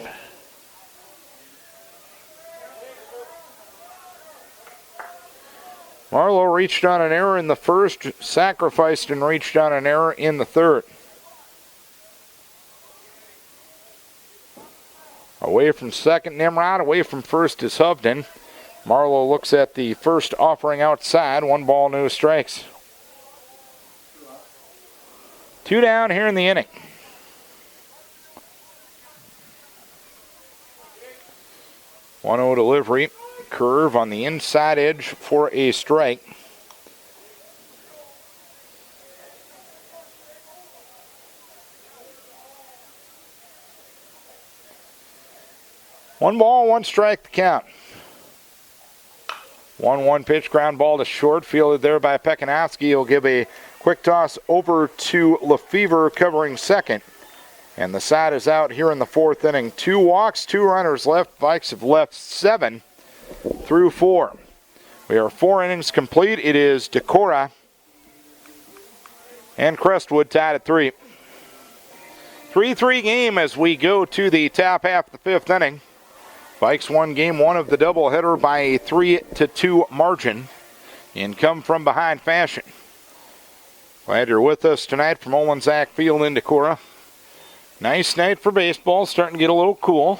Marlowe reached on an error in the first, sacrificed and reached on an error in the third. Away from second, Nimrod. Away from first is Hovden. Marlowe looks at the first offering outside. 1 ball, no strikes. 2 down here in the inning. 1-0 delivery. Curve on the inside edge for a strike. One ball, 1 strike to count. 1-1 pitch, ground ball to short, fielded there by Pekanowski. He'll give a quick toss over to Lefevre covering second. And the side is out here in the 4th inning. 2 walks, 2 runners left. Vikes have left 7 through 4. We are 4 innings complete. It is Decorah and Crestwood tied at 3. 3-3 game as we go to the top half of the 5th inning. Vikes won game 1 of the doubleheader by a 3-2 margin in come from behind fashion. Glad you're with us tonight from Olensack Field in Decorah. Nice night for baseball, starting to get a little cool.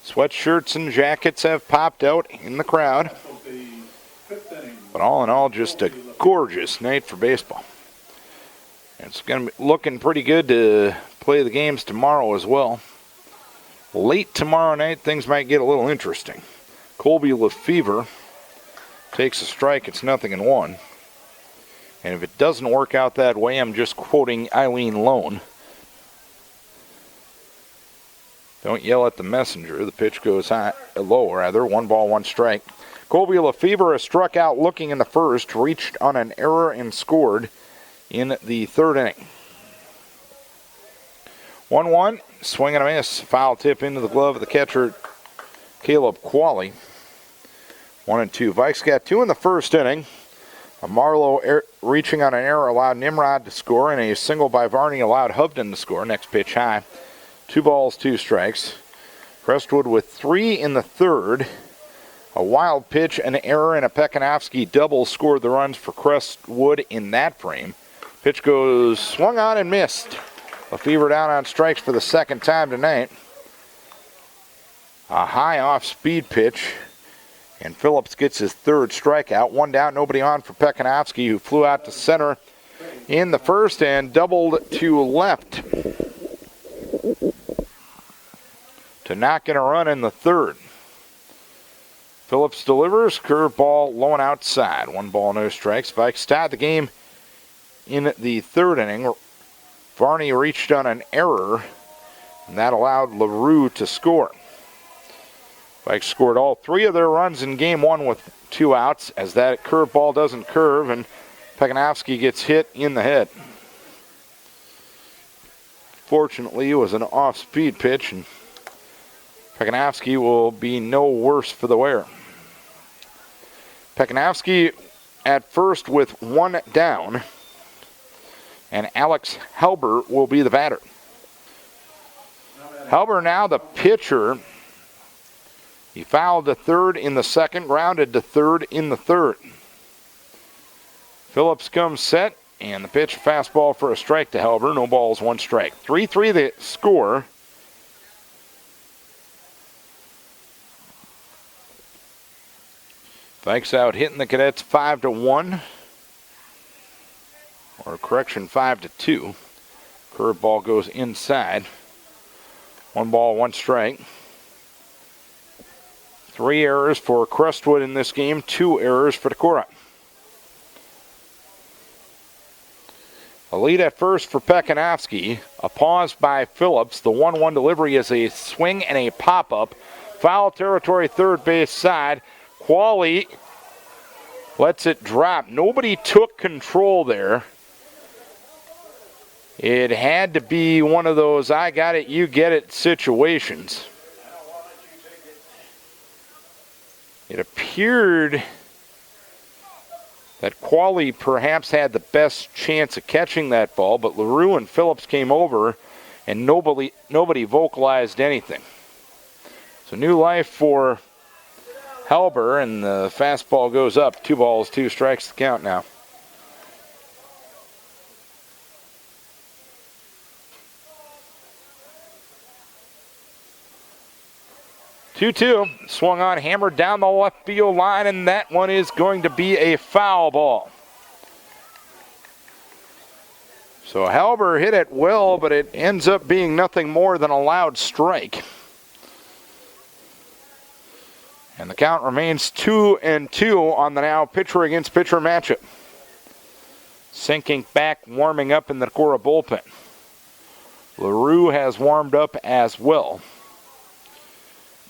Sweatshirts and jackets have popped out in the crowd. But all in all, just a gorgeous night for baseball. It's going to be looking pretty good to play the games tomorrow as well. Late tomorrow night, things might get a little interesting. Colby Lefevre takes a strike. It's 0-1. And if it doesn't work out that way, I'm just quoting Eileen Lone. Don't yell at the messenger. The pitch goes high, low, rather. 1 ball, 1 strike. Colby Lefevre has struck out looking in the first, reached on an error and scored in the 3rd inning. 1-1, swing and a miss. Foul tip into the glove of the catcher, Caleb Qualley. 1-2. Vikes got 2 in the 1st inning. A Marlowe reaching on an error allowed Nimrod to score, and a single by Varney allowed Hovden to score. Next pitch high. 2 balls, 2 strikes. Crestwood with 3 in the 3rd. A wild pitch, an error, and a Pekanowski double scored the runs for Crestwood in that frame. Pitch goes swung on and missed. Lefevre down on strikes for the 2nd time tonight. A high off-speed pitch, and Phillips gets his 3rd strikeout. 1 down, nobody on for Pekanowski, who flew out to center in the 1st and doubled to left to knock in a run in the 3rd. Phillips delivers, curveball low and outside. 1 ball, no strikes. Vikes tied the game in the 3rd inning. Varney reached on an error, and that allowed LaRue to score. Vikes scored all 3 of their runs in game 1 with 2 outs, as that curveball doesn't curve, and Pekanowski gets hit in the head. Fortunately, it was an off-speed pitch, and Pekanowski will be no worse for the wear. Pekanowski at first with 1 down, and Alex Halber will be the batter. Halber now the pitcher. He fouled to 3rd in the 2nd, grounded to 3rd in the 3rd. Phillips comes set, and the pitch, fastball for a strike to Halber. No balls, 1 strike. 3-3 the score. Vikes out hitting the Cadets 5-1. Or correction, 5-2. Curveball goes inside. 1 ball, 1 strike. 3 errors for Crestwood in this game, 2 errors for Decorah. A lead at first for Pekanowski. A pause by Phillips. The 1-1 delivery is a swing and a pop-up. Foul territory, 3rd base side. Qualley lets it drop. Nobody took control there. It had to be one of those I got it, you get it situations. It appeared that Qualley perhaps had the best chance of catching that ball, but LaRue and Phillips came over and nobody vocalized anything. So new life for Halber, and the fastball goes up. 2 balls, 2 strikes to count now. Two-two, swung on, hammered down the left field line, and that one is going to be a foul ball. So Halber hit it well, but it ends up being nothing more than a loud strike. And the count remains 2-2 on the now pitcher against pitcher matchup. Sinking back, warming up in the Decorah bullpen. LaRue has warmed up as well.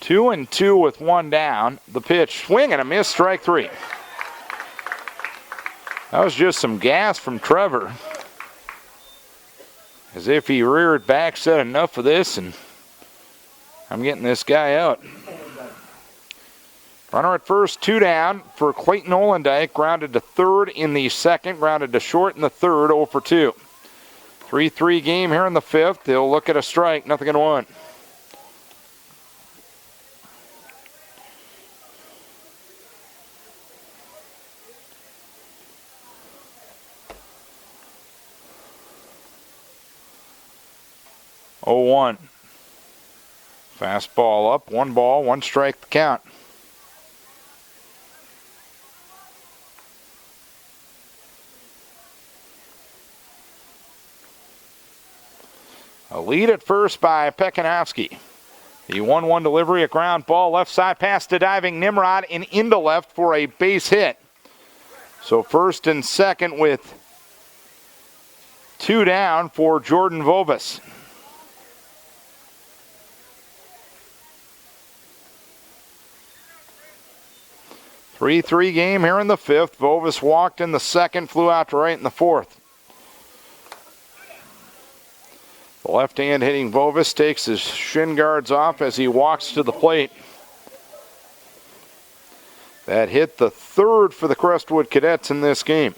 2-2 with 1 down. The pitch, swing and a miss, strike 3. That was just some gas from Trevor. As if he reared back, said enough of this, and I'm getting this guy out. Runner at first, 2 down for Clayton Olendijk. Grounded to 3rd in the 2nd, grounded to short in the 3rd, 0 for 2. 3-3 game here in the 5th. They'll look at a strike, nothing in 1. Oh, 1. Fastball up, 1 ball, 1 strike to count. A lead at first by Pekanowski. The 1-1 delivery, a ground ball, left side pass to diving Nimrod and into left for a base hit. So 1st and 2nd with 2 down for Jordan Vovis. 3-3 game here in the fifth. Vovis walked in the second, flew out to right in the fourth. The left hand hitting Vovis takes his shin guards off as he walks to the plate. That hit the third for the Crestwood Cadets in this game.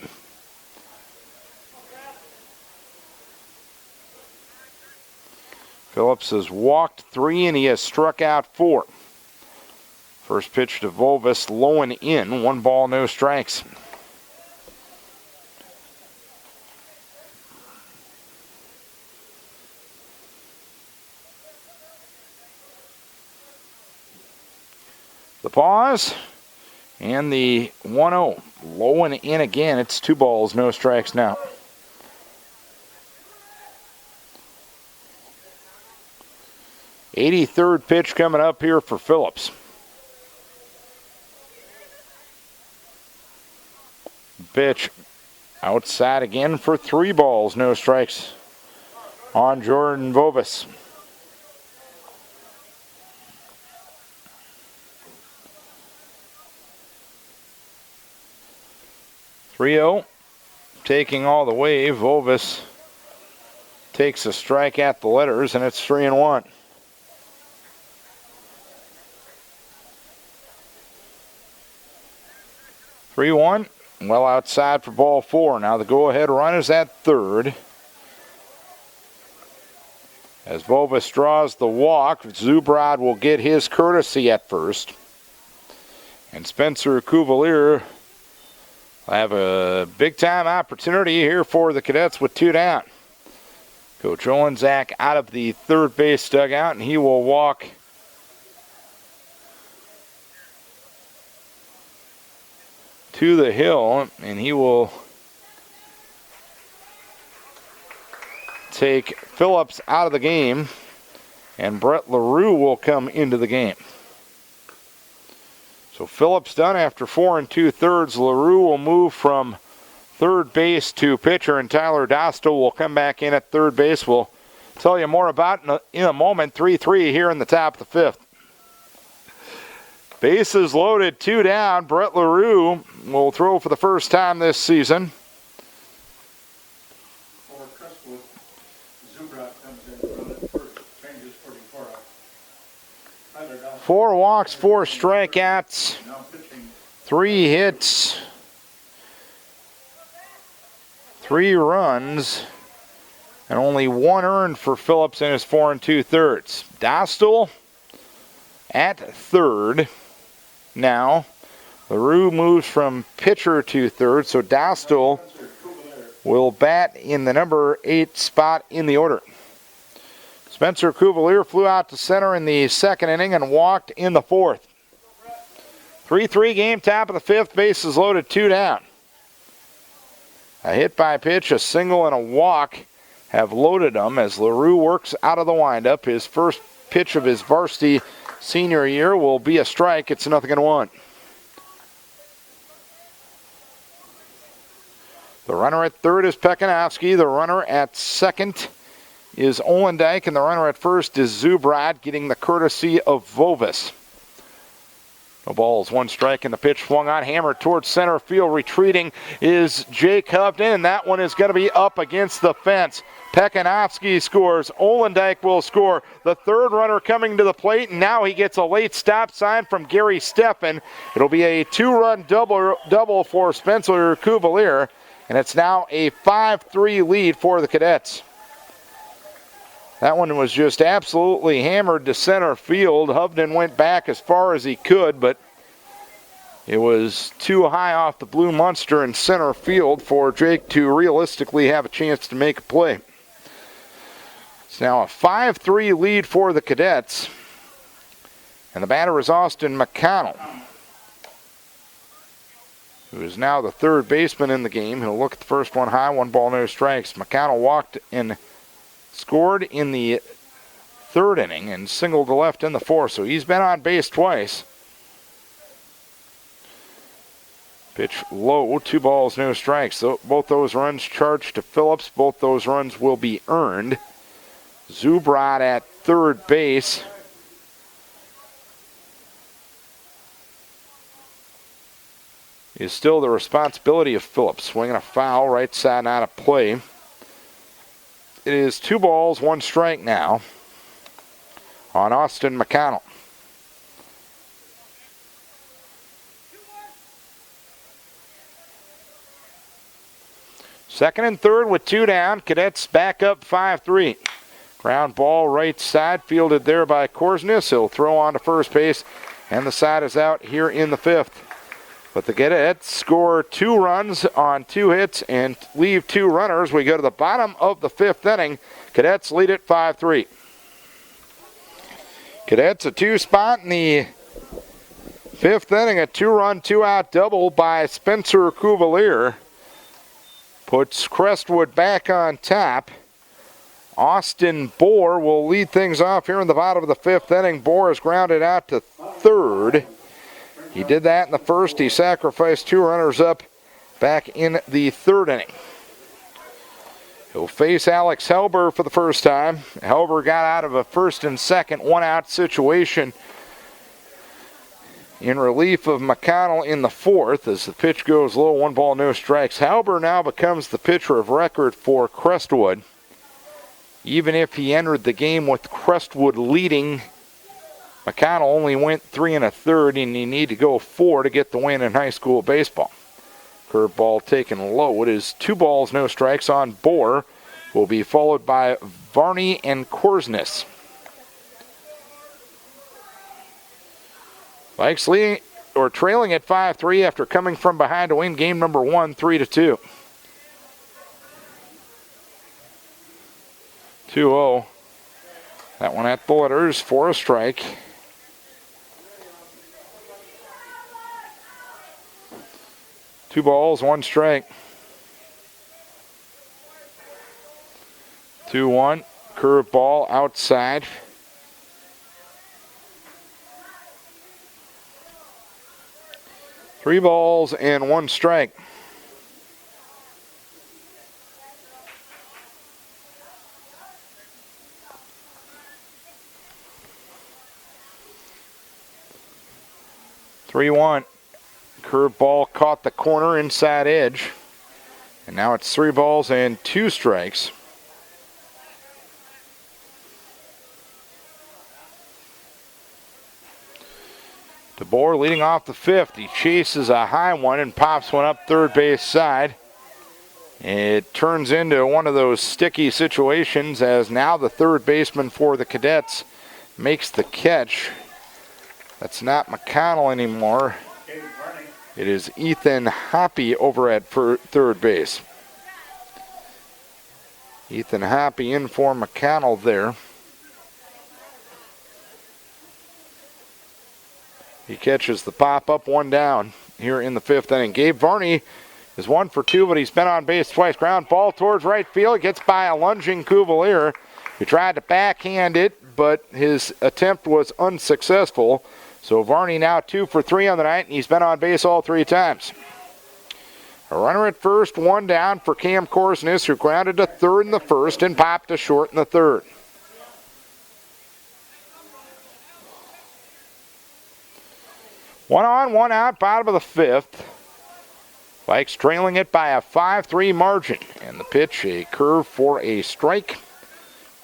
Phillips has walked 3 and he has struck out 4. First pitch to Vovis, low and in, 1 ball, no strikes. The pause and the 1-0, low and in again. It's 2 balls, no strikes now. '83rd pitch coming up here for Phillips. Pitch outside again for 3 balls, no strikes on Jordan Vovis. Rio taking all the way. Vovis takes a strike at the letters, and it's 3-1. Well outside for ball 4. Now the go-ahead run is at third. As Vovis draws the walk, Zubrod will get his courtesy at first. And Spencer Cuvalier will have a big-time opportunity here for the Cadets with 2 down. Coach Olenczak out of the third base dugout, and he will walk to the hill, and he will take Phillips out of the game, and Brett LaRue will come into the game. So Phillips done after 4 2/3. LaRue will move from third base to pitcher, and Tyler Dostal will come back in at third base. We'll tell you more about in a moment. 3-3 here in the top of the fifth. Bases loaded, 2 down. Brett LaRue will throw for the first time this season. For Crestwood, Zubrod comes in first, changes for Decorah. 4 walks, 4 strikeouts, Now pitching 3 hits, 3 runs, and only 1 earned for Phillips in his 4 2/3. Dostal at third. Now, LaRue moves from pitcher to third, so Dostal will bat in the number 8 spot in the order. Spencer Cuvalier flew out to center in the second inning and walked in the fourth. 3-3 game, top of the fifth, bases loaded, 2 down. A hit by pitch, a single, and a walk have loaded him as LaRue works out of the windup. His first pitch of his varsity senior year will be a strike. It's 0-1. The runner at third is Pekanowski. The runner at second is Olendyke, and the runner at first is Zubrod, getting the courtesy of Vovis. No balls, 1 strike, and the pitch swung on, hammered towards center field. Retreating is Jake Hovden, and that one is going to be up against the fence. Pekanowski scores. Olendyke will score. The third runner coming to the plate, and now he gets a late stop sign from Gary Steffen. It'll be a 2-run double for Spencer Cuvalier, and it's now a 5-3 lead for the Cadets. That one was just absolutely hammered to center field. Hovden went back as far as he could, but it was too high off the blue monster in center field for Jake to realistically have a chance to make a play. It's now a 5-3 lead for the Cadets. And the batter is Austin McConnell, who is now the third baseman in the game. He'll look at the first one high, 1 ball, no strikes. McConnell walked and scored in the third inning and singled to left in the fourth, so he's been on base twice. Pitch low, 2 balls, no strikes. So both those runs charged to Phillips. Both those runs will be earned. Zubrod at third base. is still the responsibility of Phillips. Swinging a foul, right side out of play. It is 2 balls, 1 strike now on Austin McConnell. Second and third with 2 down. Cadets back up 5-3. Ground ball right side, fielded there by Korsnes. He'll throw on to first base, and the side is out here in the 5th. But the Cadets score 2 runs on 2 hits and leave 2 runners. We go to the bottom of the 5th inning. Cadets lead it 5-3. Cadets a 2 spot in the 5th inning. A 2-run, 2-out double by Spencer Cuvalier puts Crestwood back on top. Austin Bohr will lead things off here in the bottom of the 5th inning. Bohr is grounded out to third. He did that in the first. He sacrificed 2 runners up back in the 3rd inning. He'll face Alex Helber for the first time. Helber got out of a 1st and 2nd 1-out situation in relief of McConnell in the 4th as the pitch goes low, 1 ball, no strikes. Helber now becomes the pitcher of record for Crestwood. Even if he entered the game with Crestwood leading, McConnell only went 3 1/3, and you need to go 4 to get the win in high school baseball. Curveball taken low. It is 2 balls, no strikes on Bohr. Will be followed by Varney and Korsnes. Vikes leading or trailing at 5-3 after coming from behind to win game number 1, 3-2. 2-0. That one at the letters for a strike. Two balls, 1 strike. 2-1. Curveball outside. Three balls and 1 strike. Three-1. Curveball caught the corner inside edge. And now it's 3 balls and 2 strikes. DeBoer leading off the 5th. He chases a high one and pops one up third base side. It turns into one of those sticky situations as now the third baseman for the Cadets makes the catch. That's not McConnell anymore. It is Ethan Hoppy over at third base. Ethan Hoppy in for McConnell there. He catches the pop-up, 1 down here in the 5th inning. Gabe Varney is 1 for 2, but he's been on base twice. Ground ball towards right field. Gets by a lunging Cuvalier. He tried to backhand it, but his attempt was unsuccessful. So Varney now 2 for 3 on the night, and he's been on base all 3 times. A runner at first, 1 down for Cam Korsnes, who grounded to third in the 1st and popped to short in the 3rd. One on, 1 out, bottom of the 5th. Vikes trailing it by a 5-3 margin. And the pitch, a curve for a strike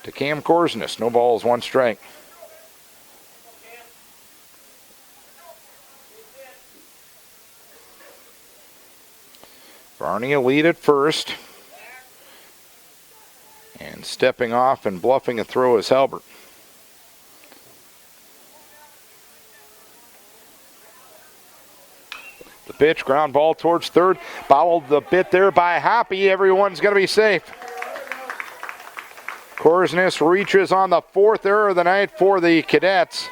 to Cam Korsnes. No balls, 1 strike. Varney a lead at first. And stepping off and bluffing a throw is Halbert. The pitch, ground ball towards third. Bowled the bit there by Hoppy. Everyone's going to be safe. Korsnes reaches on the 4th error of the night for the Cadets.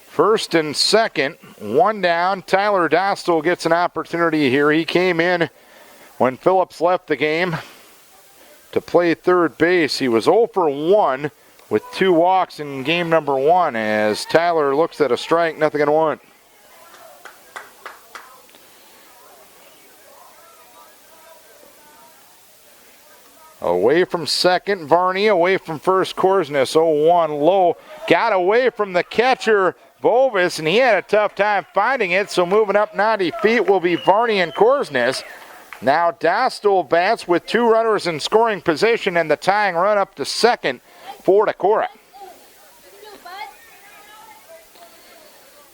First and second, 1 down. Tyler Dostal gets an opportunity here. He came in when Phillips left the game to play third base. He was 0 for 1 with 2 walks in game number 1 as Tyler looks at a strike, 0-1. Away from second, Varney. Away from first, Korsnes. 0-1 low. Got away from the catcher, Bovis, and he had a tough time finding it. So moving up 90 feet will be Varney and Korsnes. Now Dostal bats with 2 runners in scoring position and the tying run up to second for Decorah.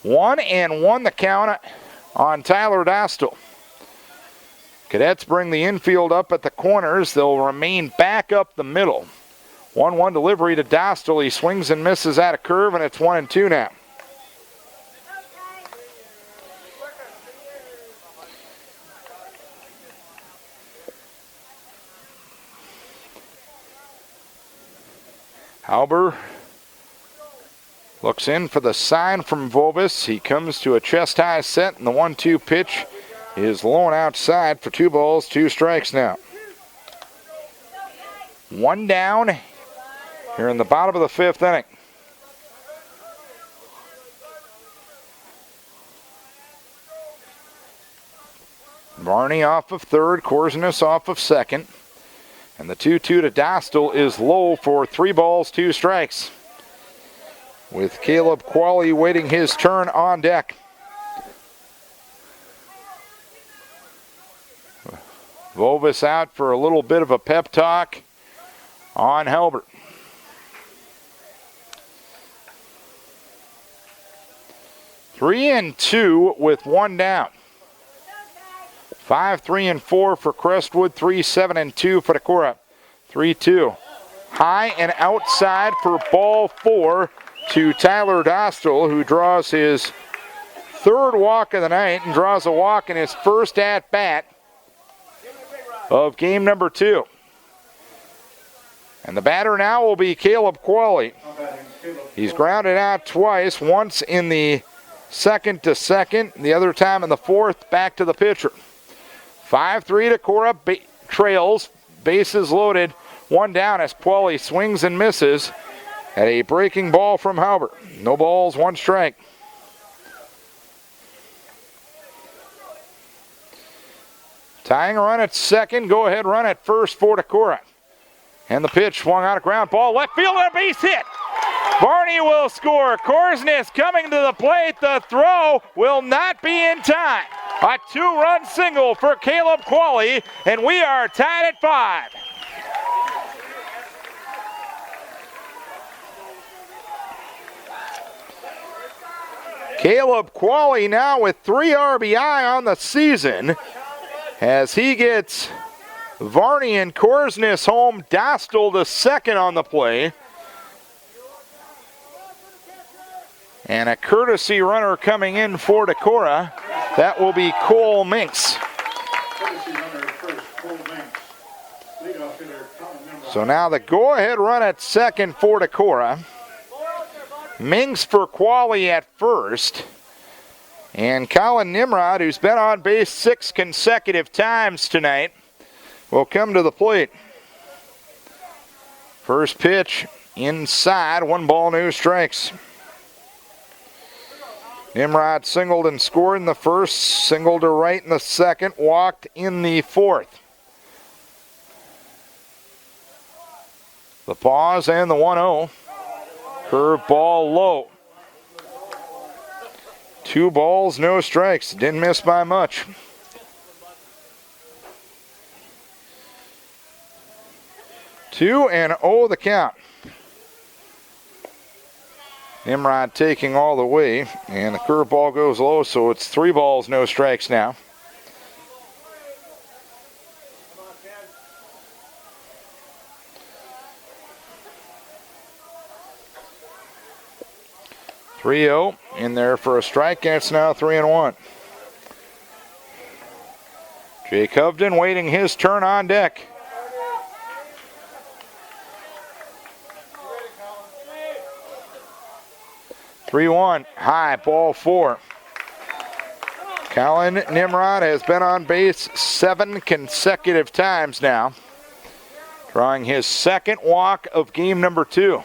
1-1 the count on Tyler Dostal. Cadets bring the infield up at the corners. They'll remain back up the middle. 1-1 delivery to Dostal. He swings and misses at a curve, and it's 1-2 now. Halber looks in for the sign from Bovis. He comes to a chest-high set, and the 1-2 pitch is low and outside for 2 balls, 2 strikes now. 1 down here in the bottom of the 5th inning. Varney off of third, Korsnes off of second. And the 2-2 to Dostal is low for 3 balls, 2 strikes. With Caleb Qualley waiting his turn on deck. Bovis out for a little bit of a pep talk on Halbert. Three and 2 with 1 down. 5-3-4 for Crestwood. 3-7-2 for Decorah. 3-2. High and outside for ball 4 to Tyler Dostal, who draws his 3rd walk of the night and draws a walk in his first at bat of game number 2. And the batter now will be Caleb Qualley. He's grounded out twice, once in the 2nd to second, the other time in the 4th, back to the pitcher. 5-3 Decorah trails, bases loaded, 1 down as Qualley swings and misses at a breaking ball from Halbert. No balls, 1 strike. Tying a run at second, go ahead run at first for Decorah. And the pitch swung out, a ground ball, left field, and a base hit. Varney will score. Korsnes coming to the plate. The throw will not be in time. A 2-run single for Caleb Qualley, and we are tied at 5. Caleb Qualley now with 3 RBI on the season as he gets Varney and Korsnes home. Dostal the second on the play. And a courtesy runner coming in for Decorah. That will be Cole Minks. So now the go-ahead run at second for Decorah. Minks for Qualley at first. And Colin Nimrod, who's been on base 6 consecutive times tonight, will come to the plate. First pitch inside, 1 ball, no strikes. Nimrod singled and scored in the first, singled to right in the second, walked in the 4th. The pause and the 1-0. Curve ball low. 2 balls, no strikes. Didn't miss by much. Two and 0 the count. Nimrod taking all the way, and the curveball goes low, so it's 3 balls, no strikes now. (3-0) in there for a strike, and it's now 3-1. Jake Hovden waiting his turn on deck. (3-1) high, ball 4. Colin Nimrod has been on base 7 consecutive times now, drawing his 2nd walk of game number 2.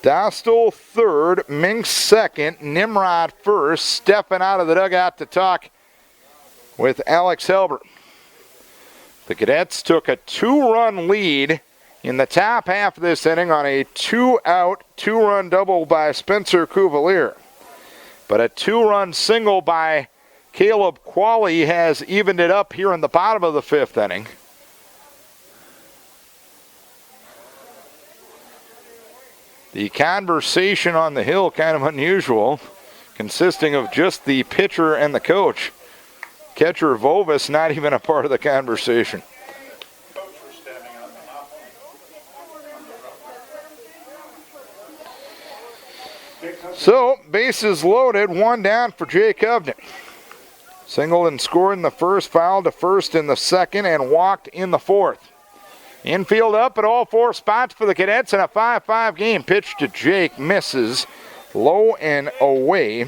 Dostal 3rd, Minks 2nd, Nimrod 1st. Stepping out of the dugout to talk with Alex Helber. The Cadets took a 2-run lead in the top half of this inning on a 2-out, 2-run double by Spencer Cuvalier. But a 2-run single by Caleb Qualley has evened it up here in the bottom of the 5th inning. The conversation on the hill kind of unusual, consisting of just the pitcher and the coach. Catcher Vovis not even a part of the conversation. So, bases loaded, 1 down for Jake Hovden. Singled and scored in the first, fouled to first in the second, and walked in the 4th. Infield up at all 4 spots for the Cadets in a 5-5 game. Pitch to Jake, misses, low and away.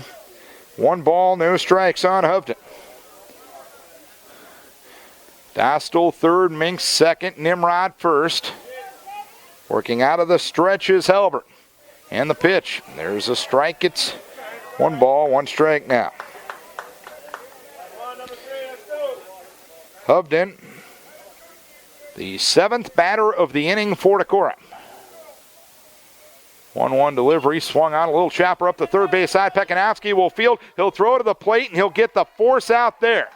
1 ball, no strikes on Hovden. Dostal third, Minks second, Nimrod first. Working out of the stretch is Helber. And the pitch, there's a strike. It's 1 ball, 1 strike now. Hovden, the 7th batter of the inning for Decorah. 1-1 delivery, swung on a little chopper up the third base side. Pekanowski will field. He'll throw to the plate, and he'll get the force out there.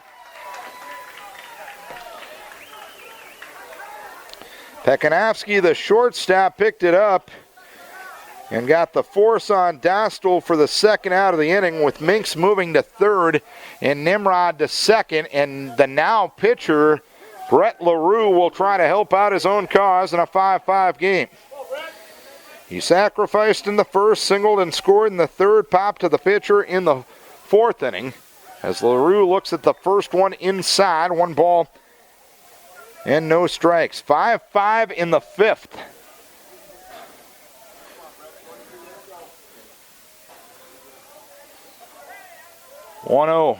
Pekanowski, the shortstop, picked it up and got the force on Dostal for the 2nd out of the inning, with Minks moving to 3rd and Nimrod to 2nd. And the now pitcher, Brett LaRue, will try to help out his own cause in a 5-5 game. He sacrificed in the 1st, singled and scored in the 3rd, popped to the pitcher in the 4th inning. As LaRue looks at the first one inside, 1 ball and no strikes. 5-5 in the 5th. One-0.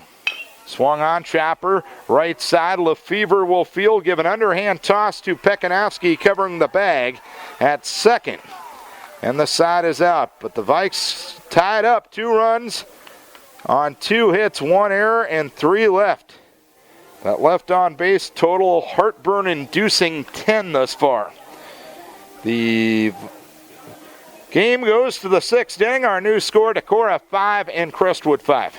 Swung on, chopper, right side. Lefevre will field, give an underhand toss to Pekanowski, covering the bag at 2nd. And the side is out. But the Vikes tied up, 2 runs on 2 hits, 1 error, and 3 left. That left on base total, heartburn-inducing 10 thus far. The game goes to the 6th inning. Our new score, Decorah 5 and Crestwood 5.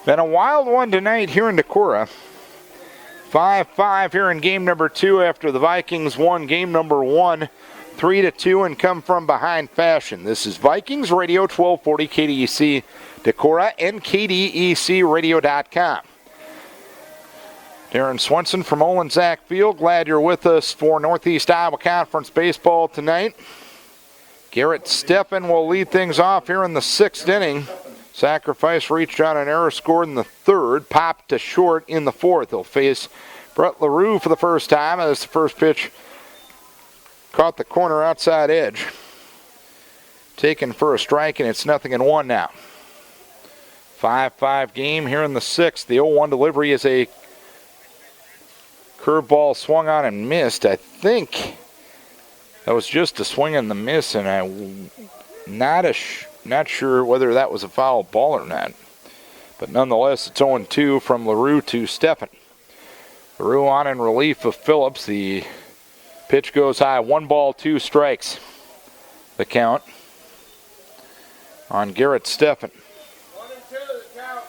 Been a wild one tonight here in Decorah. 5-5 here in game number 2 after the Vikings won game number 1 3-2 and come from behind fashion. This is Vikings Radio 1240 KDEC Decorah and KDECradio.com. Darren Swenson from Olensack Field. Glad you're with us for Northeast Iowa Conference baseball tonight. Garrett Steffen will lead things off here in the 6th inning. Sacrifice reached on an error, scored in the 3rd, popped to short in the 4th. He'll face Brett LaRue for the first time as the first pitch caught the corner outside edge. Taken for a strike, and it's 0-1 now. 5-5 game here in the 6th. The 0-1 delivery is a curveball swung on and missed. I think that was just a swing and the miss, and I'm not sure whether that was a foul ball or not. But nonetheless, it's 0-2 from LaRue to Steffen. LaRue on in relief of Phillips. The pitch goes high. 1 ball, 2 strikes. The count on Garrett Steffen. 1-2 the count.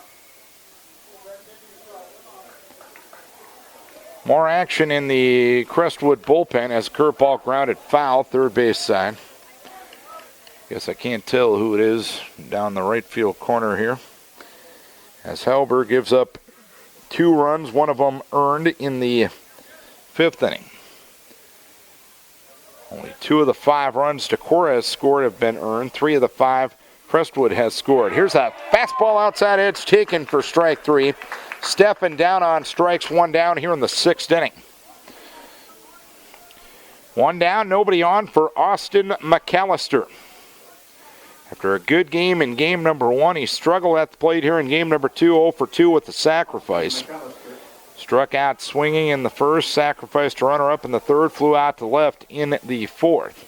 More action in the Crestwood bullpen as a curveball grounded foul, 3rd base side. Guess I can't tell who it is down the right field corner here. As Helber gives up 2 runs, 1 of them earned in the 5th inning. Only 2 of the 5 runs Decorah has scored have been earned. 3 of the 5 Crestwood has scored. Here's a fastball outside edge taken for strike 3. Steffen down on strikes, 1 down here in the 6th inning. 1 down, nobody on for Austin McAllister. After a good game in game number 1, he struggled at the plate here in game number 2, 0 for 2 with the sacrifice. Struck out swinging in the 1st, sacrificed a runner up in the 3rd, flew out to left in the 4th.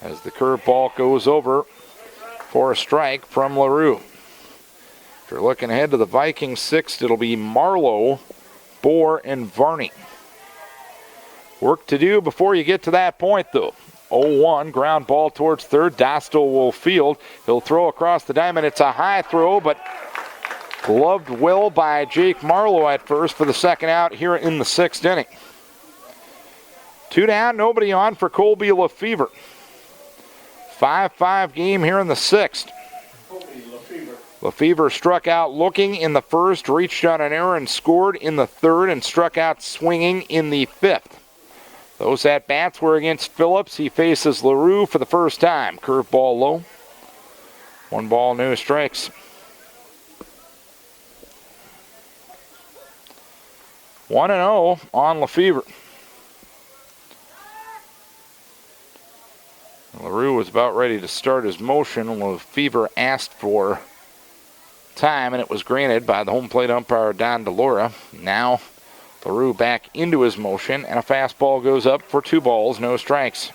As the curveball goes over for a strike from LaRue. If you're looking ahead to the Vikings sixth, it'll be Marlowe, Bohr, and Varney. Work to do before you get to that point, though. 0-1, ground ball towards third. Dostal will field. He'll throw across the diamond. It's a high throw, but gloved well by Jake Marlowe at first for the second out here in the sixth inning. 2 down, nobody on for Colby Lefevre. 5-5 game here in the sixth. Lefevre struck out looking in the first, reached on an error and scored in the third, and struck out swinging in the fifth. Those at-bats were against Phillips. He faces LaRue for the first time. Curveball low. 1 ball, no strikes. 1-0 on Lefevre. LaRue was about ready to start his motion. Lefevre asked for time, and it was granted by the home plate umpire, Don DeLora. Now LaRue back into his motion, and a fastball goes up for 2 balls, no strikes.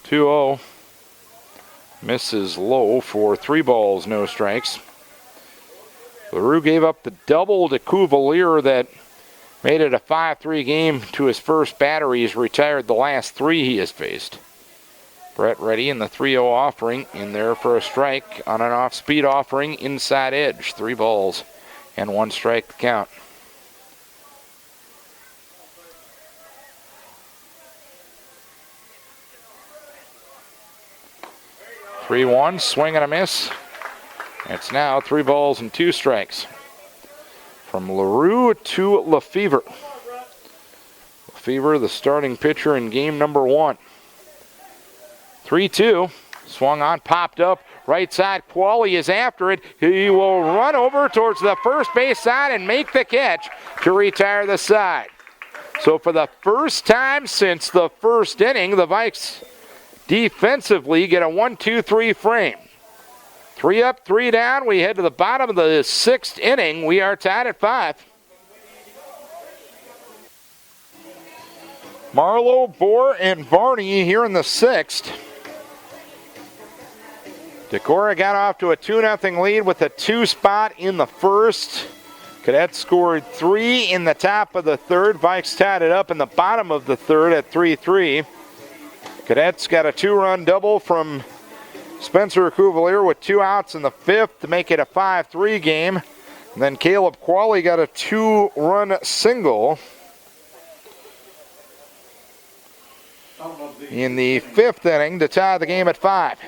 (2-0). Misses low for 3 balls, no strikes. LaRue gave up the double to Cuvalier that made it a 5-3 game to his first batter. He's retired the last 3 he has faced. Brett ready in the 3-0 offering, in there for a strike on an off-speed offering, inside edge. 3 balls and 1 strike count. (3-1), swing and a miss. It's now 3 balls and 2 strikes. From LaRue to Lefevre. Lefevre, the starting pitcher in game number 1. 3-2, swung on, popped up, right side. Qualley is after it. He will run over towards the first base side and make the catch to retire the side. So for the first time since the first inning, the Vikes defensively get a 1-2-3 frame. 3 up, 3 down. We head to the bottom of the 6th inning. We are tied at 5. Marlowe, Bohr, and Varney here in the 6th. Decorah got off to a 2-0 lead with a 2 spot in the first. Cadets scored 3 in the top of the 3rd. Vikes tied it up in the bottom of the 3rd at 3-3. Cadets got a 2-run double from Spencer Cuvalier with 2 outs in the 5th to make it a 5-3 game. And then Caleb Qualley got a 2-run single in the 5th inning to tie the game at 5.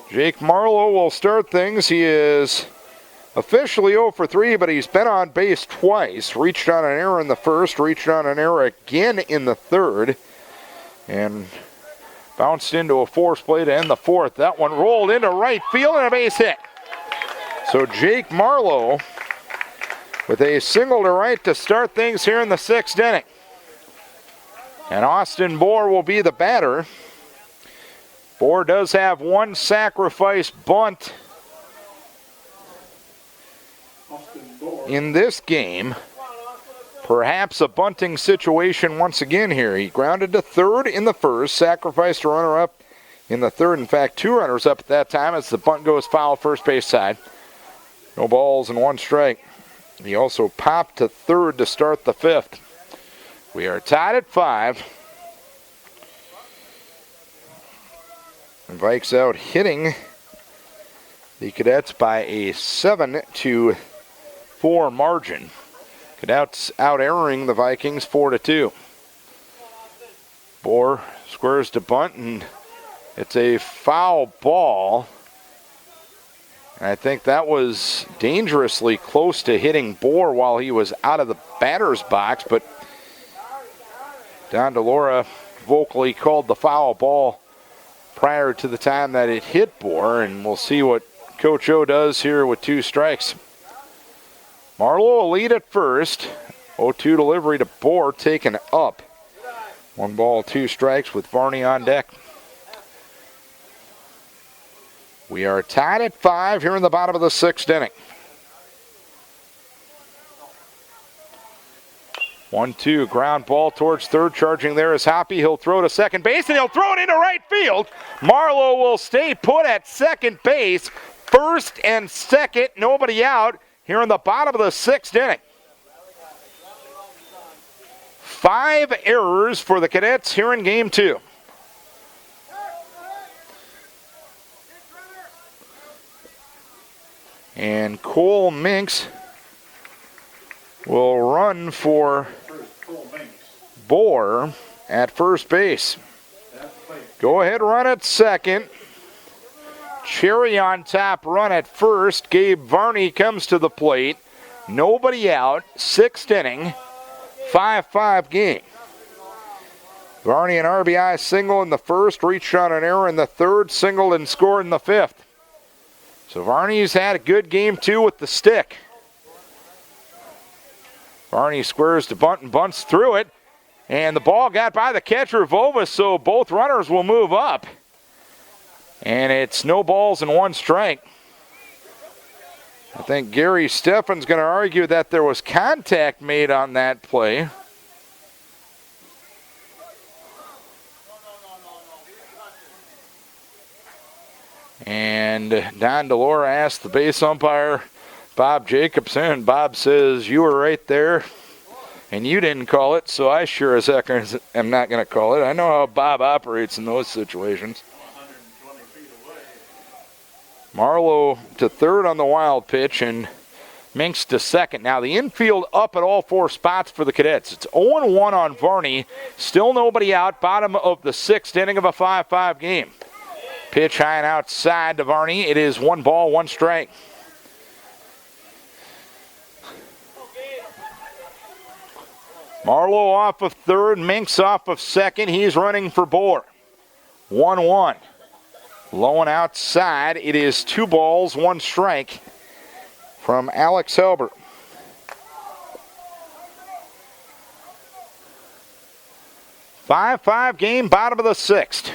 Jake Marlowe will start things. He is officially 0 for 3, but he's been on base twice. Reached on an error in the first, reached on an error again in the 3rd, and bounced into a force play to end the 4th. That one rolled into right field and a base hit. So Jake Marlowe with a single to right to start things here in the 6th inning. And Austin Bohr will be the batter. Bohr does have 1 sacrifice bunt in this game. Perhaps a bunting situation once again here. He grounded to 3rd in the first, sacrificed a runner up in the 3rd. In fact, 2 runners up at that time as the bunt goes foul first base side. No balls and 1 strike. He also popped to 3rd to start the 5th. We are tied at 5. And Vikes out hitting the Cadets by a 7-4 margin. Cadets out erroring the Vikings 4-2. Bohr squares to bunt, and it's a foul ball. And I think that was dangerously close to hitting Bohr while he was out of the batter's box, but Don DeLora vocally called the foul ball prior to the time that it hit Bohr, and we'll see what Coach O does here with 2 strikes. Marlowe will lead at first. 0-2 delivery to Bohr, taken up. 1 ball, 2 strikes with Varney on deck. We are tied at 5 here in the bottom of the 6th inning. 1-2, ground ball towards third. Charging there is Hoppy. He'll throw to second base, and he'll throw it into right field. Marlowe will stay put at second base. First and second, nobody out here in the bottom of the sixth inning. 5 errors for the Cadets here in game 2. And Cole Minks will run for Bohr at first base. Go ahead, run at second. Cherry on top, run at first. Gabe Varney comes to the plate. Nobody out. Sixth inning. 5-5 game. Varney an RBI single in the first. Reached on an error in the third. Singled and scored in the fifth. So Varney's had a good game too with the stick. Varney squares to bunt and bunts through it. And the ball got by the catcher, Vovas, so both runners will move up. And it's no balls and 1 strike. I think Gary Steffen's going to argue that there was contact made on that play. And Don DeLora asked the base umpire, Bob Jacobson. Bob says, you were right there, and you didn't call it, so I sure as heck am not going to call it. I know how Bob operates in those situations. 120 feet away. Marlowe to third on the wild pitch, and Minks to second. Now the infield up at all 4 spots for the Cadets. It's 0-1 on Varney. Still nobody out. Bottom of the sixth inning of a 5-5 game. Pitch high and outside to Varney. It is 1 ball, 1 strike. Marlowe off of third, Minks off of second. He's running for Bohr. 1-1. Low and outside. It is 2 balls, 1 strike from Alex Helbert. Five game, bottom of the sixth.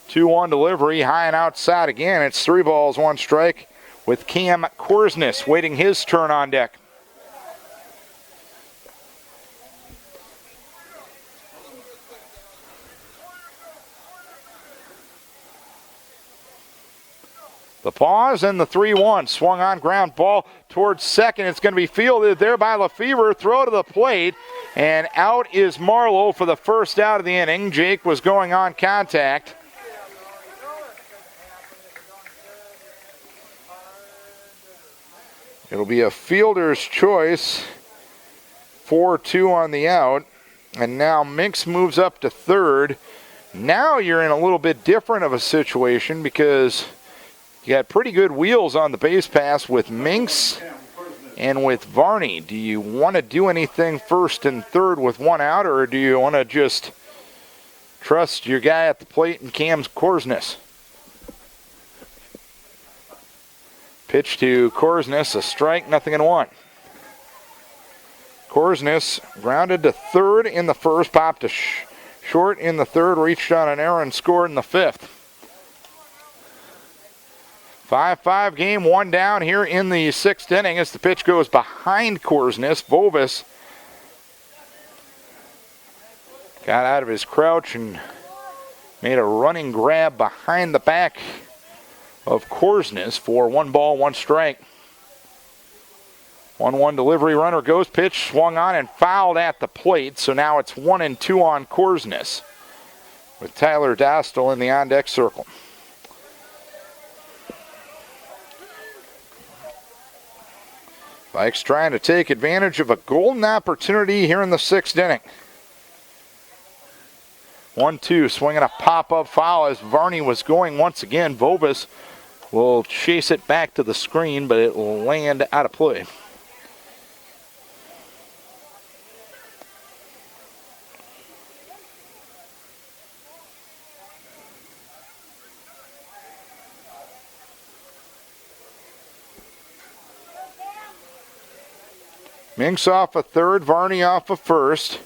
2-1 delivery, high and outside again. It's 3 balls, 1 strike with Cam Korsnes waiting his turn on deck. The pause and the 3-1. Swung on ground ball towards second. It's going to be fielded there by Lefevre. Throw to the plate. And out is Marlowe for the first out of the inning. Jake was going on contact. It'll be a fielder's choice. 4-2 on the out. And now Minks moves up to third. Now you're in a little bit different of a situation because you got pretty good wheels on the base pass with Minks and with Varney. Do you want to do anything first and third with 1 out, or do you want to just trust your guy at the plate and Cam Korsnes? Pitch to Korsnes, a strike, 0-1. Korsnes grounded to third in the first, popped to short in the third, reached on an error and scored in the fifth. 5-5 game, 1 down here in the sixth inning as the pitch goes behind Korsnes. Vovas got out of his crouch and made a running grab behind the back of Korsnes for 1 ball, 1 strike. 1-1 delivery, runner goes, pitch swung on and fouled at the plate, so now it's 1-2 on Korsnes with Tyler Dostal in the on-deck circle. Vikes trying to take advantage of a golden opportunity here in the sixth inning. 1-2, swinging a pop-up foul as Varney was going once again. Vovas will chase it back to the screen, but it will land out of play. Minks off of third, Varney off of first.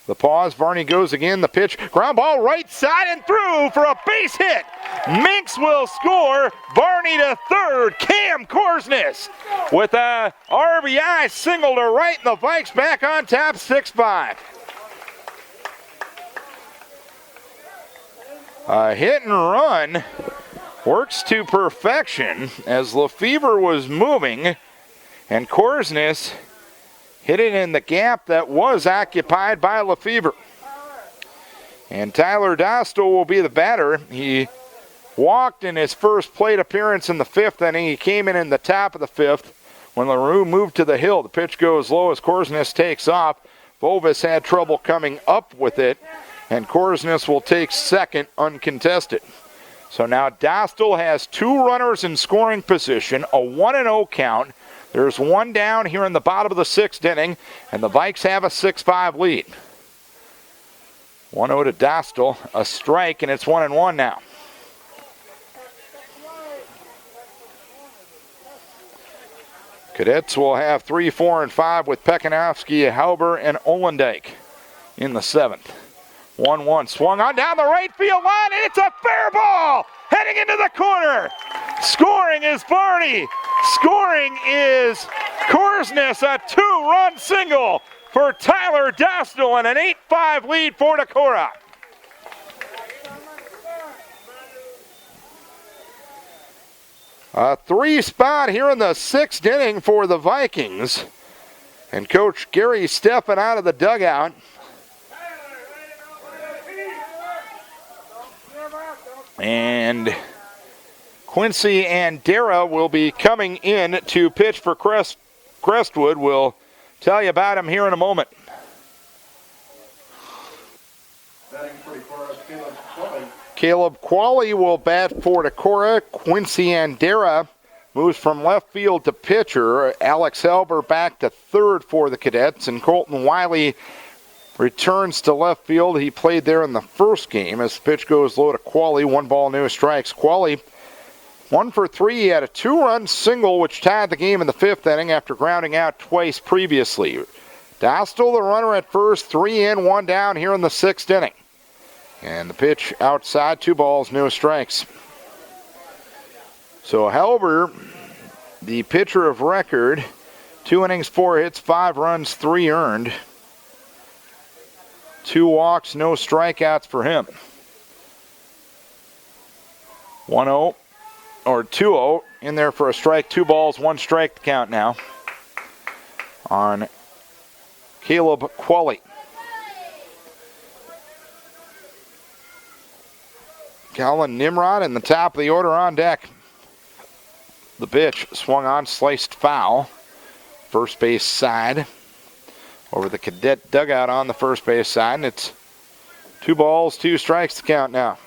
The pause, Varney goes again, the pitch, ground ball right side and through for a base hit. Minks will score. Barney to third. Cam Korsness with a RBI single to right, and the Vikes back on top 6-5. A hit and run works to perfection as Lefevre was moving, and Korsness hit it in the gap that was occupied by Lefevre. And Tyler Dostal will be the batter. He walked in his first plate appearance in the 5th inning. He came in the top of the 5th when LaRue moved to the hill. The pitch goes low as Korsness takes off. Bovis had trouble coming up with it, and Korsness will take second uncontested. So now Dostal has 2 runners in scoring position, a 1-0 count. There's 1 down here in the bottom of the 6th inning, and the Vikes have a 6-5 lead. 1-0 to Dostal, a strike, and it's 1-1 now. Cadets will have 3, 4, and 5 with Pekanowski, Halber, and Olendijk in the 7th. 1-1 swung on down the right field line, and it's a fair ball heading into the corner. Scoring is Barney. Scoring is Korsness, a 2-run single for Tyler Dostal, and an 8-5 lead for Decorah. A 3 spot here in the 6th inning for the Vikings. And Coach Gary Steffen out of the dugout. And Quincy and Decorah will be coming in to pitch for Crestwood. We'll tell you about him here in a moment. Batting for Decorah, Caleb Qualley. Caleb Qualley will bat for Decorah. Quincy and Decorah moves from left field to pitcher. Alex Halber back to third for the Cadets, and Colton Wiley returns to left field. He played there in the first game as the pitch goes low to Qualley. 1 ball, no strikes. Qualley 1 for 3. He had a 2-run single which tied the game in the 5th inning after grounding out twice previously. Dostal, the runner at first, 3 in, 1 down here in the 6th inning. And the pitch outside, 2 balls, no strikes. So Halber, the pitcher of record, 2 innings, 4 hits, 5 runs, 3 earned. 2 walks, no strikeouts for him. 1-0 or 2-0 in there for a strike. 2 balls, 1 strike to count now on Caleb Qualley. Colin Nimrod in the top of the order on deck. The pitch swung on, sliced foul. First base side. Over the Cadet dugout on the first base side, and it's 2 balls, 2 strikes to count now.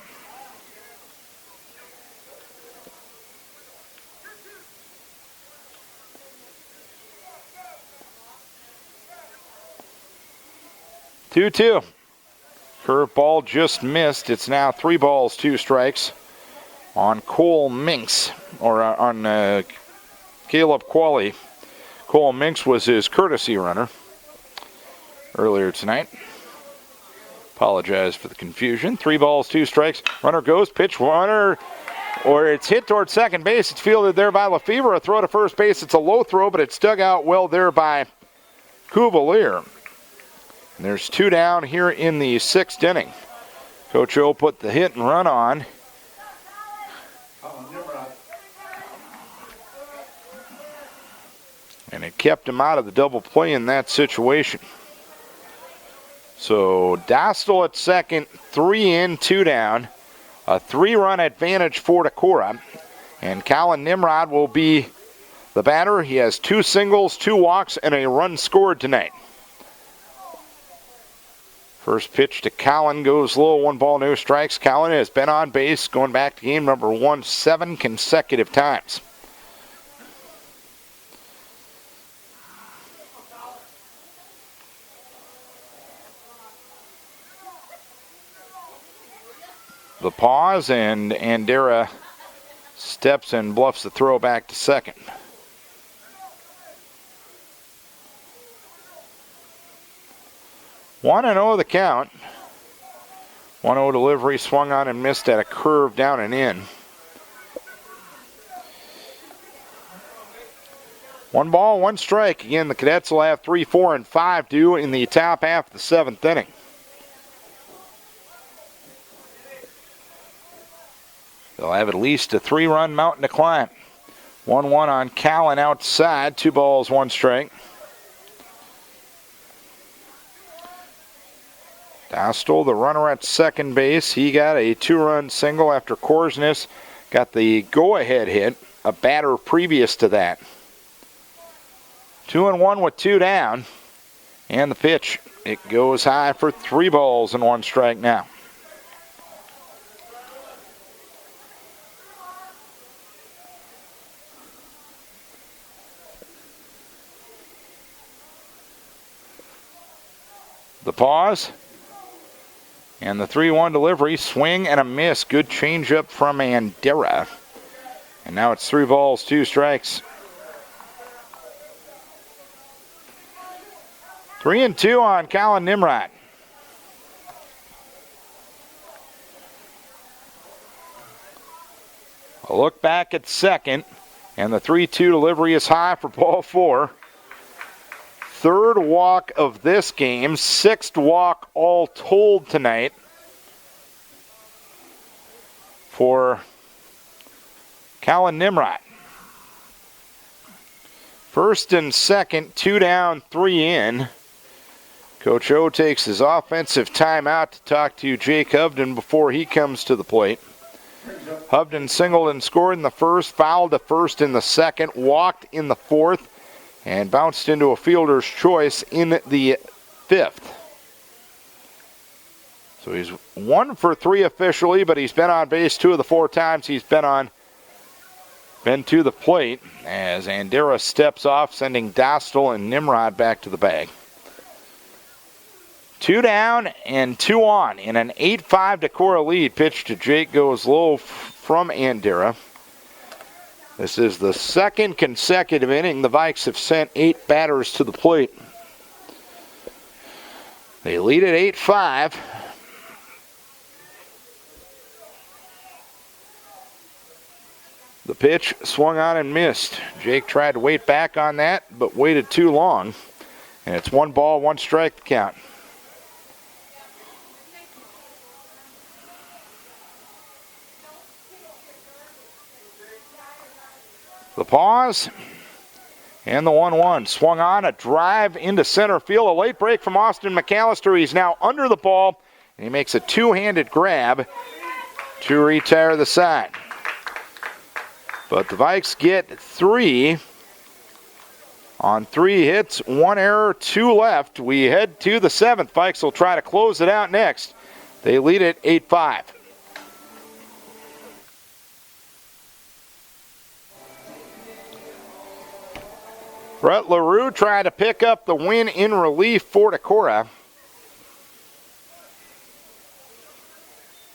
Two. Curveball just missed. It's now 3 balls, 2 strikes on Cole Minks, or on Caleb Qualley. Cole Minks was his courtesy runner earlier tonight. Apologize for the confusion. 3 balls, 2 strikes. Runner goes, pitch, runner, or it's hit toward second base. It's fielded there by Lefevre. A throw to first base. It's a low throw, but it's dug out well there by Cuvalier. And there's 2 down here in the 6th inning. Coach O put the hit and run on. And it kept him out of the double play in that situation. So Dostal at second, 3 in, 2 down. A 3-run advantage for Decorah. And Colin Nimrod will be the batter. He has 2 singles, 2 walks, and a run scored tonight. First pitch to Colin goes low, 1 ball, no strikes. Colin has been on base going back to game number 1 7 consecutive times. The pause, and Decorah steps and bluffs the throw back to second. One and 0 the count. 1-0 delivery, swung on and missed at a curve down and in. 1 ball, 1 strike. Again, the Cadets will have 3, 4, and 5 due in the top half of the 7th inning. They'll have at least a 3-run mountain to climb. 1-1 on Callan outside. 2 balls, 1 strike. Dostal, the runner at second base. He got a 2-run single after Korsnes got the go-ahead hit, a batter previous to that. 2-1 with 2 down. And the pitch, it goes high for 3 balls and 1 strike now. The pause. And the 3-1 delivery, swing and a miss. Good changeup from Decorah. And now it's 3 balls, 2 strikes. 3-2 on Colin Nimrod. A look back at second. And the 3-2 delivery is high for ball 4. 3rd walk of this game, 6th walk all told tonight for Colin Nimrod. 1st and 2nd, 2 down, 3 in. Coach O takes his offensive timeout to talk to Jake Hovden before he comes to the plate. Hovden singled and scored in the 1st, fouled the 1st in the 2nd, walked in the 4th, and bounced into a fielder's choice in the 5th. So he's 1 for 3 officially, but he's been on base 2 of the 4 times he's been to the plate as Decorah steps off, sending Dostal and Nimrod back to the bag. 2 down and 2 on in an 8-5 Decorah lead. Pitch to Jake goes low from Decorah. This is the 2nd consecutive inning the Vikes have sent 8 batters to the plate. They lead at 8-5. The pitch swung on and missed. Jake tried to wait back on that, but waited too long. And it's 1 ball, 1 strike to count. The pause and the 1-1. Swung on, a drive into center field. A late break from Austin McAllister. He's now under the ball, and he makes a 2-handed grab to retire the side. But the Vikes get 3 on 3 hits, 1 error, 2 left. We head to the 7th. Vikes will try to close it out next. They lead it 8-5. Brett LaRue tried to pick up the win in relief for Decorah.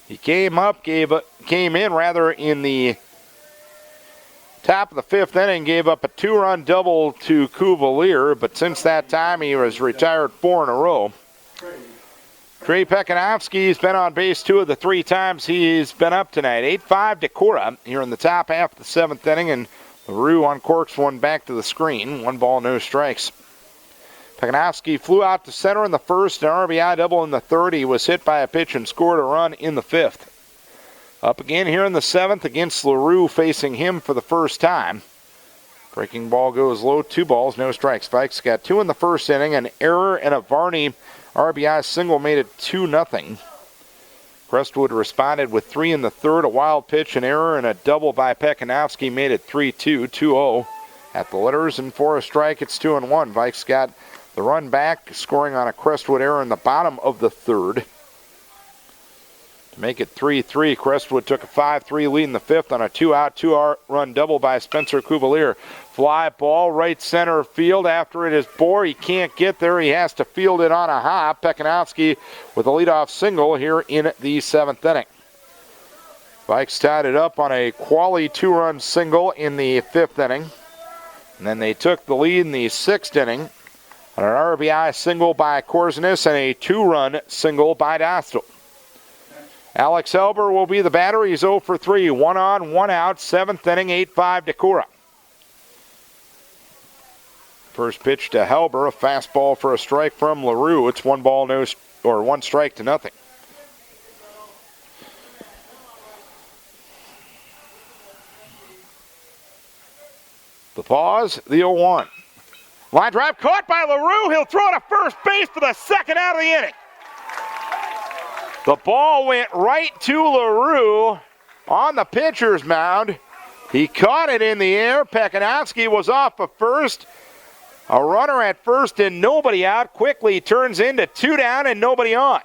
He came in in the top of the 5th inning, gave up a 2-run double to Cuvalier, but since that time he was retired 4 in a row. Trey Pekanowski's been on base 2 of the 3 times he's been up tonight. 8-5 Decorah here in the top half of the 7th inning, and LaRue uncorks one back to the screen. 1 ball, no strikes. Pekanowski flew out to center in the 1st, an RBI double in the 3rd. He was hit by a pitch and scored a run in the 5th. Up again here in the 7th against LaRue, facing him for the first time. Breaking ball goes low, 2 balls, no strikes. Vikes got 2 in the 1st inning. An error and a Varney RBI single made it 2-0. Crestwood responded with 3 in the 3rd. A wild pitch, an error, and a double by Pekanowski made it 3-2, 2-0 at the letters. And for a strike, it's 2-1. Vikes got the run back, scoring on a Crestwood error in the bottom of the 3rd. To make it 3-3, Crestwood took a 5-3 lead in the 5th on a 2-out, 2-run double by Spencer Cuvalier. Fly ball right center field. After it is Bohr. He can't get there. He has to field it on a hop. Pekanowski with a leadoff single here in the 7th inning. Vikes tied it up on a quality 2-run single in the 5th inning. And then they took the lead in the 6th inning on an RBI single by Korsnes and a 2-run single by Dostal. Alex Helber will be the batter. He's 0 for 3. 1 on, 1 out. 7th inning, 8-5 Decorah. First pitch to Helber, a fastball for a strike from LaRue. It's 1 strike to nothing. The pause, the 0-1. Line drive caught by LaRue. He'll throw to first base for the second out of the inning. The ball went right to LaRue on the pitcher's mound. He caught it in the air. Pekanowski was off of first. A runner at first and nobody out. Quickly turns into 2 down and nobody on.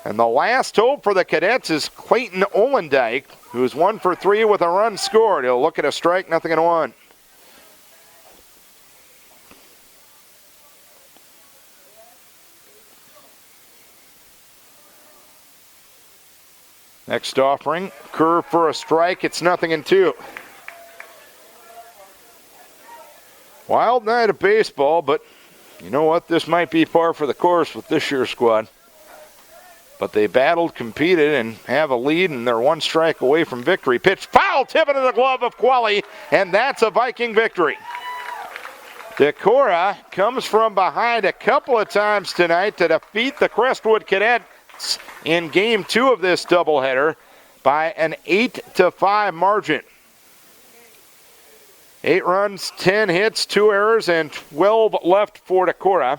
And the last hope for the Cadets is Clayton Olendijk, who's 1 for 3 with a run scored. He'll look at a strike, nothing in 1. Next offering, curve for a strike. It's nothing in 2. Wild night of baseball, but you know what? This might be par for the course with this year's squad. But they battled, competed, and have a lead, and they're 1 strike away from victory. Pitch foul, tip into the glove of Qualley, and that's a Viking victory. Decorah comes from behind a couple of times tonight to defeat the Crestwood Cadets in Game 2 of this doubleheader by an 8-5 margin. 8 runs, 10 hits, 2 errors, and 12 left for Decorah.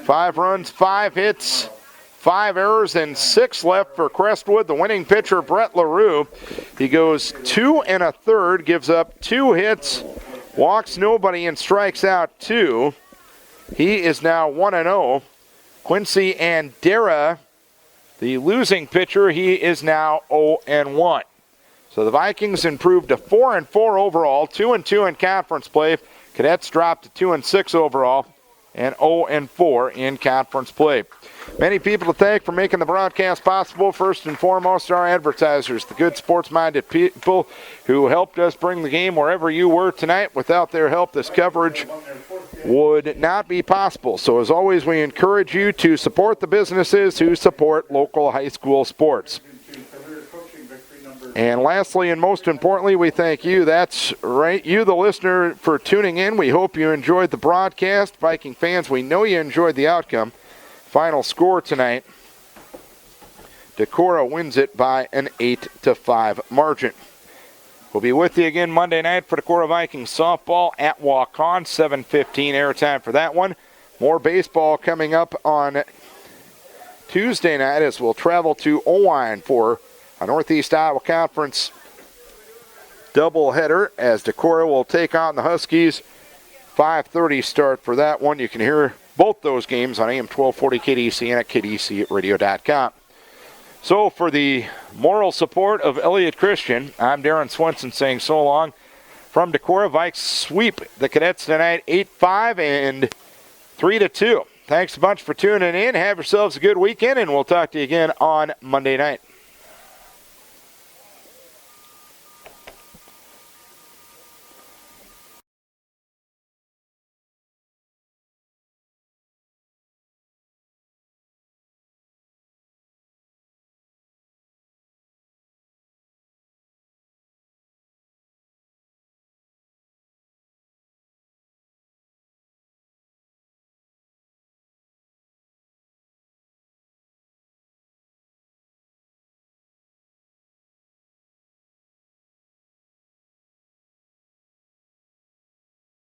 5 runs, 5 hits, 5 errors, and 6 left for Crestwood. The winning pitcher, Brett LaRue, he goes 2 1/3, gives up 2 hits, walks nobody, and strikes out 2. He is now 1-0. Quincy Andera, the losing pitcher, he is now 0-1. So the Vikings improved to 4-4 overall, 2-2 in conference play. Cadets dropped to 2-6 overall, and 0-4 in conference play. Many people to thank for making the broadcast possible. First and foremost, our advertisers, the good sports-minded people who helped us bring the game wherever you were tonight. Without their help, this coverage would not be possible. So as always, we encourage you to support the businesses who support local high school sports. And lastly, and most importantly, we thank you, that's right, you the listener, for tuning in. We hope you enjoyed the broadcast. Viking fans, we know you enjoyed the outcome. Final score tonight, Decorah wins it by an 8-5 margin. We'll be with you again Monday night for Decorah Vikings softball at Waukon, 7:15 airtime for that one. More baseball coming up on Tuesday night as we'll travel to Owine for a Northeast Iowa Conference doubleheader as Decorah will take on the Huskies. 5:30 start for that one. You can hear both those games on AM 1240 KDC and at KDCRadio.com. So for the moral support of Elliott Christian, I'm Darren Swenson saying so long from Decorah. Vikes sweep the Cadets tonight 8-5 and 3-2. Thanks a bunch for tuning in. Have yourselves a good weekend, and we'll talk to you again on Monday night.